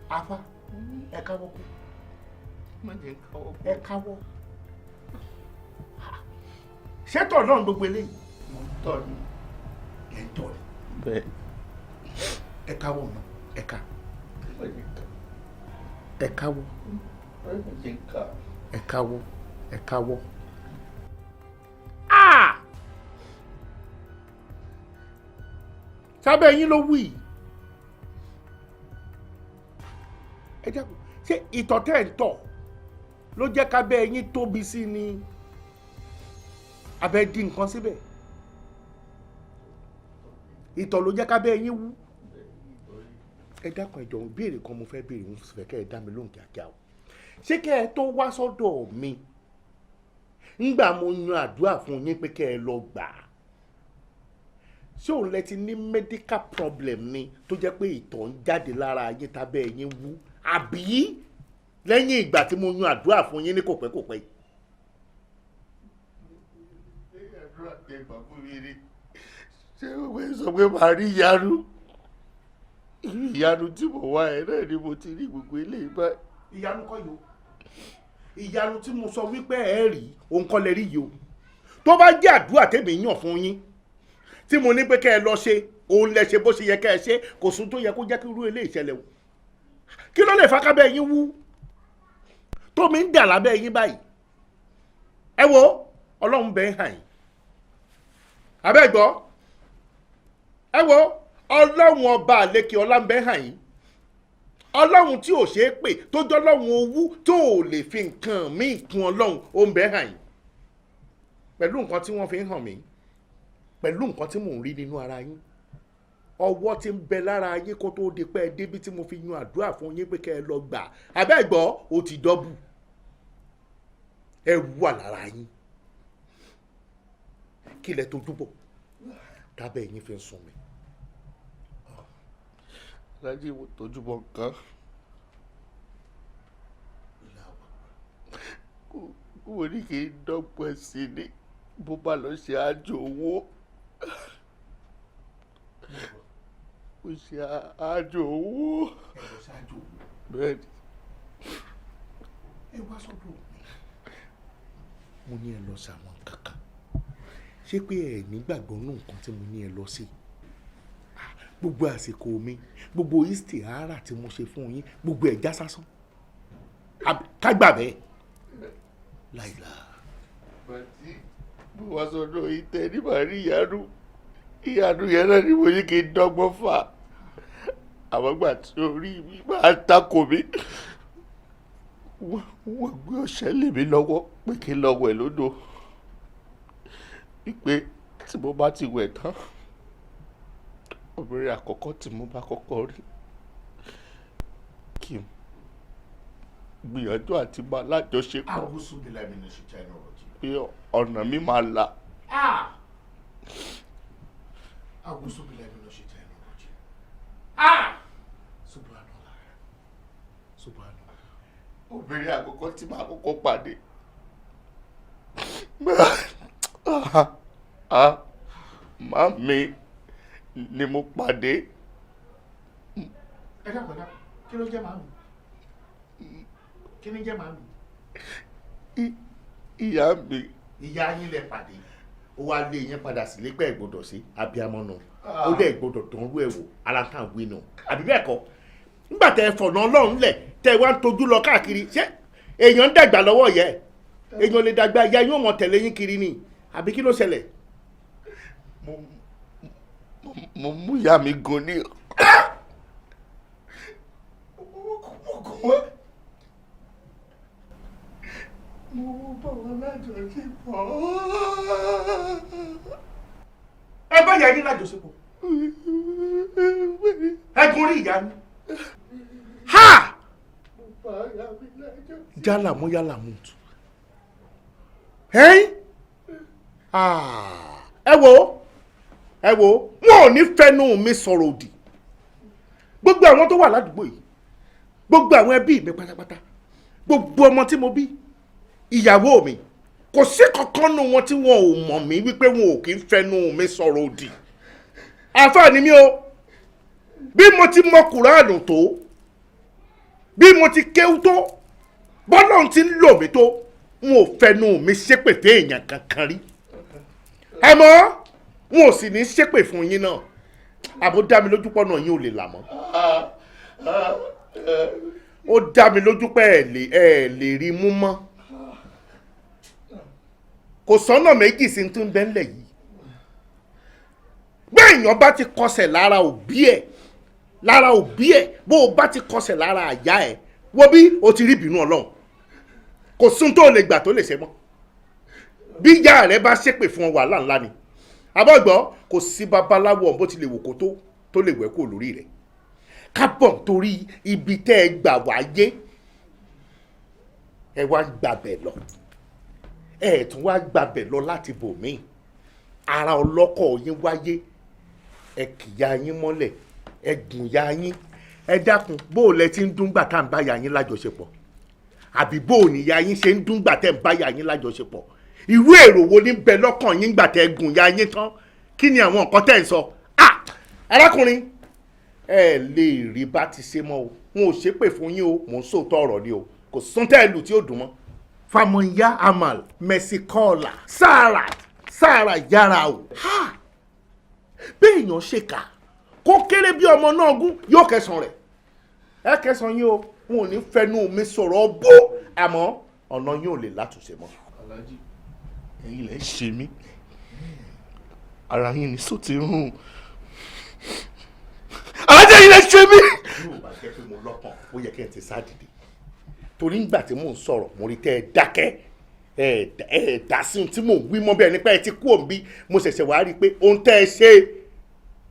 Afa, ẹ káwọ́ kú. Ẹ káwọ́. Ṣé tọ̀ náà gbogbo eléyìí? Mo ń tọ̀ ni. Ẹ ń tọ̀ ni. Bẹ́ẹ̀. Ẹ káwọ́ náà, ẹ ká. Ẹ káwọ́. Ẹ káwọ́. Ẹ káwọ́. Sábẹ́ yín ló wí. Ẹ jẹ́ ṣé ìtọ̀ tẹ́ ń tọ̀ ló jẹ́ kábẹ́ yín tóbi sí ni abẹ́ di nǹkan síbẹ̀? Ìtọ̀ ló jẹ́ kábẹ́ yín wú. Ẹ dákun ẹjọ́ ń béèrè kan mo fẹ́ béèrè mo sì fẹ́ kẹ́ ẹ dá mi lóhùn kíákíá o. Ṣé kẹ́ ẹ tó wá sọ́dọ̀ mi ńgbà mo yan àdúrà fún yín pé kẹ́ ẹ lọ gbà á? Ṣé òun lẹ ti ní medical problem ni tó jẹ́ pé ìtọ̀ ń jáde lára yín tábẹ́ yín wú àbí lẹ́yìn ìgbà tí mo yan àdúrà fún yín ní kòpẹ́kòpẹ́? Ṣé òwe sọ pé màá rí ìyanu? Ìyanu tí mo wá ẹ̀ náà ni mo ti rí gbogbo eléyìí báyìí. Ìyanu kọ́ yìí o. Ìyanu tí mo sọ wípé ẹ rí òun kọ́ lẹ rí yìí o. Tó bá jẹ́ àdúrà tèmi yàn fún yín tí mo ní pé kẹ́ ẹ lọ ṣe òun lẹ ṣe bó ṣe yẹ kẹ́ ẹ ṣe kò sún tó yẹ kó jẹ́ kí irú eléyìí ṣẹlẹ̀ o. Kí ló lè fa kábẹ́ yín wú tó mi ń dà lábẹ́ yín báyìí? Ẹ wo Ọlọ́run bẹ́ẹ̀ hàn yín. Abẹ́ gbọ́? Ẹ wo Ọlọ́run ọba àlékè ọlá ń bẹ́ẹ̀ hàn yín. Ọlọ́run tí ò ṣe é pè tó jẹ́ Ọlọ́run owú tó ò lè fi nǹkan míì kún Ọlọ́run ó ń bẹ́ẹ̀ hàn yín. Pẹ̀lú nǹkan tí wọ́n fi ń hàn mí, pẹ̀lú nǹkan tí mò ń rí nínú ara yín, ọwọ́ tí ń bẹ lára yín kó tó di pé ẹ débi tí mo fi yan àdúrà fún yín pé kẹ́ ẹ lọ gbà. Abẹ́ gbọ́ ó ti dọ́bù. Ẹrù wà lára yín. Kí lẹ tó dúbọ̀ tábẹ́ yín fi ń sùn mí. Lájí wo tójú bọ̀ nǹkan. Kò ní kí n dọ́gbọ́n sí ni bó bá lọ ṣe àjò owó. Ó ṣe àjò owó. Bẹ́ẹ̀ni. Ẹ wá sọ́dọ̀ mi. Mo ní ẹ lọ sàwọn kankan. Ṣé pé ẹ nígbàgbọ́ nù nǹkan tí mo ní ẹ lọ sí? gbogbo àsìkò mi gbogbo istihara tí mo ṣe fún yín gbogbo ẹ̀ já sásán ká gbà bẹ́ẹ̀ láìla. bàtí mo wá sọ́dọ̀ ìtẹ́ ní màá rí ìyanu yẹn náà ni mo ní kí n dọ́gbọ́n fà àwọn gbà tí orí mi máa takò mí wọ́n gbé ọṣẹ lé mi lọ́wọ́ pé kí n lọ wẹ̀ lódò wípé tí mo bá ti wẹ̀ tán obìnrin àkọ́kọ́ tí mo bá kọ́kọ́ rí kí n gbìyànjú àti máa lájọṣepọ̀ pé ọ̀nà mi máa là. Obìnrin àkọ́kọ́ tí màá kọ́kọ́ pàdé màmí ni mo pàdé. ẹ dàgbọ́dá kí ló jẹ́ màmí kí ni jẹ́ màmí. ìyá mi. ìyá yín lẹ pàdé ó wá lé yín padà sílé pẹ́ gbọ́dọ̀ sí abiyamọ náà ó dẹ̀ gbọ́dọ̀ dán rú ẹ̀ wò aláǹtàn wí nù àbí bẹ́ẹ̀ kọ́ nígbà tẹ fọ̀nà ọlọ́run lẹ̀ tẹ wá ń tojú lọ káàkiri ṣé èèyàn ń dàgbà lọ́wọ́ yẹ èèyàn lè dàgbà ìyá yóò mọ tẹ̀lé yín kiri ni àbí kí ló ṣẹlẹ̀. mo mú ìyá mi gan ní. mo bá wọn lájọṣepọ̀. ẹ bá yà yín lájọṣepọ̀ ẹ gun rí ìyá mi. Ha! Jala mo yala mo tu. Ẹ wo wọn ò ní fẹnu mi sọ̀rọ̀ òdì gbogbo àwọn tó wà ládùúgbò yìí gbogbo àwọn ẹbí mi pátápátá gbogbo ọmọ tí mo bí ìyàwó mi kò sí kankan nu wọn tí wọn ò mọ̀ mí wípé wọn ò kí ń fẹnu mi sọ̀rọ̀ òdì àǹfààní mi o bí mo ti mọ kùránù tó bí mo ti kéwú tó bọ́lọ́run ti ń lò mí tó n ò fẹnu mi ṣépè fún èèyàn kankan rí ẹ mọ̀ n ò sì ní ṣépè fún yín náà àbó dá mi lójú pọ́nà yín ò lè là mọ́ ó dá mi lójú pé ẹ lè rí mú mọ́ kò sọ́nà méjì sí tún bẹ́ńlẹ̀ yìí bí èèyàn bá ti kọsẹ̀ lára òbí ẹ̀ bó o bá ti kọsẹ̀ lára àyà ẹ̀ wo bí o ti rí ìbínú Ọlọ́run kò sún tó lè gbà tó lè ṣe mọ́ bí ìyá rẹ bá ṣépè fún ọ wàhálà ńlá ni àbọ̀gbọ́ kò sí babaláwo ọ̀n bó ti lè wò kó tó lè wẹ̀ kó lórí rẹ̀ kábọ̀ torí ibi tẹ́ ẹ gbà wáyé ẹ wá gbàbẹ̀ lọ ẹ tún wá gbàbẹ̀ lọ láti bòmíì ara ọlọ́kọ̀ yín wáyé ẹ kìyà yín mọ́lẹ̀ ẹ gùn ya yín ẹ dákun bó o lẹ ti ń dún gbà tá à ń bá ya yín lájọṣepọ̀ àbí bó o níyà yín ṣe ń dún gbà tẹ́ ń bá ya yín lájọṣepọ̀ irú èrò wo ní bẹ lọ́kàn yín gbà tẹ́ gùn ya yín tán kí ni àwọn nǹkan tẹ́ ń sọ arákùnrin ẹ lè rí bá ti ṣe mọ́ o n ò ṣépè fún yín o mò ń sòótọ́ ọ̀rọ̀ ni o kò sọ́ńtẹ́ ìlú tí ó dùn mọ́ famoya amal mesikola sára yára o béèyàn ṣèkà kó kéré bí ọmọ náà gún yóò kẹsàn rẹ̀ ẹ kẹsàn yín o wọn ò ní fẹnu mi sọ̀rọ̀ bó àmọ́ ọ̀nà yín ò lè látúnṣe mọ́. Aláàjì ẹ̀yin lẹ ṣe mí ara yín ni sọ ti rún Aláàjì ẹ̀yin lẹ ṣe mí. yóò bá jẹ́ pé mo lọ́kàn ó yẹ kí n ti sá dìde torí ńgbà tí mò ń sọ̀rọ̀ mo rí tẹ́ ẹ dákẹ́ ẹ dá sí ohun tí mò ń wí mọ́ bẹ́ẹ̀ nípa ẹ ti kú òǹbí mo ṣẹ̀ṣẹ̀ wá rí i pé ohun tẹ́ ẹ ṣe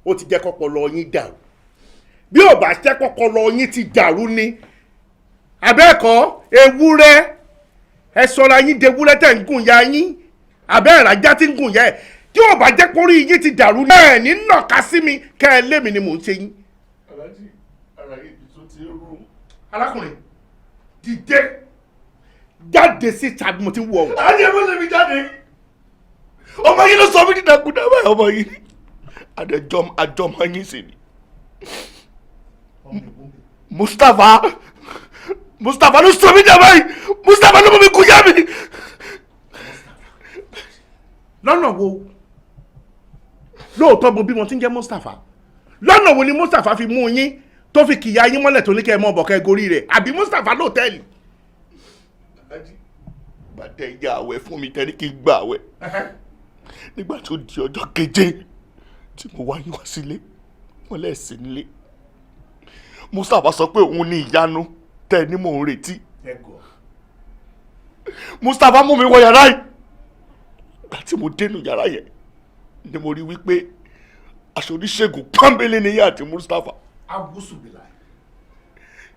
ó ti jẹ́ kọ́pọlọ yín dàrú bí ò bá jẹ́ kọ́pọlọ yín ti dàrú ni abẹ́ẹ̀kọ́ ewúrẹ́ ẹ sọra yín de ewúrẹ́ tẹ̀ ń gùn ya yín abẹ́ ìrajà tí ń gùn ya ẹ̀ tí ò bá jẹ́ kórí yín ti dàrú ni ẹ̀ ní nàka sí mi kẹ́ ẹ lé mi ni mò ń ṣe yín. Aláàjì ara yín ibi tó ti rú. arákùnrin dìde jáde sí tàbí mo ti wọ o. Aláàjì ẹ mọ́ lè mi jáde ọmọ yín ló sọ mí dídàkudà báyìí ọmọ yín àjọmọ yín sì ni Mustapha ló sọ mí dà báyìí Mustapha ló mú mi kú yá mi. lọ́nà wo lóòótọ́ mo bí wọn ti ń jẹ́ Mustapha lọ́nà wo ni Mustapha fi mú yín tó fi kìyà yín mọ́lẹ̀ tó ní kẹ́ ẹ mọ́ ọ̀bọ̀ kẹ́ ẹ gorí rẹ̀ àbí Mustapha lóòtẹ́ẹ̀lì. bàtẹ ìyá àwẹ̀ fún mi tẹ́lẹ̀ kí n gbà àwẹ̀ nígbà tó di ọjọ́ keje tí mo wá yín wá sílé wọn lẹ́sìn nílé Mustapha sọ pé òun ní ìyanu tẹ́ ẹ ní mò ń retí. Mustapha mú mi wọ yàrá yìí nígbà tí mo dénú yàrá yẹn ni mo rí wípé aṣọ oníṣègùn pọ́nbélé ni yá àti Mustapha.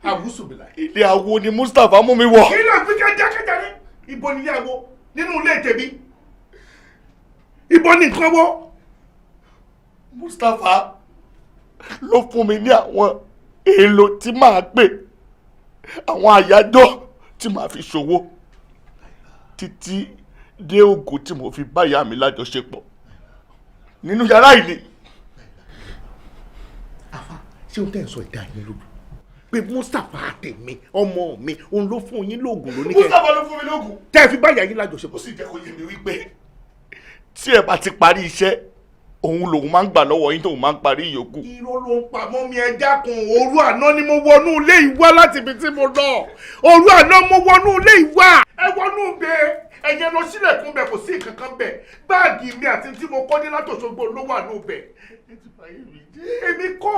awúsùbìláì. ilé awo ni Mustapha mú mi wọ. kí ló ń fi kẹ́kẹ́kẹ́ ní ibo ni ilé awo nínú ilé tèmi ibo ni nǹkan wo. Mustapha ló fún mi ní àwọn èèlò tí màá pè àwọn àyájọ́ tí màá fi ṣòwò títí dé ògo tí mo fi bá ìyá mi lájọṣepọ̀ nínú yàrá yìí ni. àfa ṣé o tẹ́ ń sọ ìdá yín lójú pé Mustapha tèmi ọmọ mi òun ló fún yín lóògùn lóní kẹ́. Mustapha ló fún mi lóògùn. tẹ́ ẹ fi bá ìyá yín lájọṣepọ̀. ó sì jẹ́ kó yé mi wípé tí ẹ bá ti parí iṣẹ́ òun lòun máa ń gbà lọ́wọ́ yín tóun máa ń parí ìyókù. irọ́ ló ń pa mọ́ mi ẹ dákun òru àná ni mo wọnú ilé ìwá láti ibi tí mo lọ òru àná mo wọnú ilé ìwá ẹ wọnú bẹ ẹ̀yẹ lọ sílẹ̀kùn bẹ̀ kò sí nǹkan kan bẹ̀ báàgì mi àti tí mo kọ́ ní látòṣogbo ló wà ní bẹ̀ èmi kọ́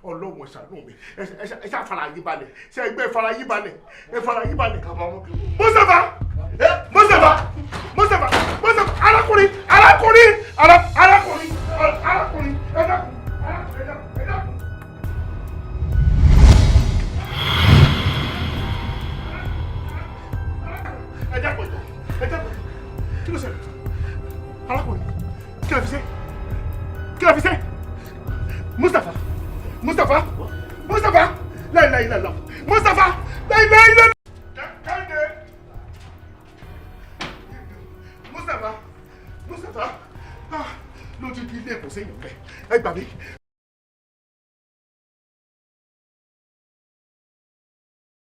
ọlọ́run ṣàánú mi ẹ ṣá fara yí balẹ̀ ṣe ẹgbẹ́ fara yí balẹ̀ ẹ fara yí balẹ̀. Mustapha arákùnrin ẹ dákun ẹ dákun. ẹ dákun kí ló ṣẹlẹ̀ arákùnrin kí la fi ṣe Mustapha láìláìlá Mustapha láìláìlá. Kẹ́hìndé Mustapha lójú ilé kò séyìn bẹ́ẹ̀ ẹ gbà mí.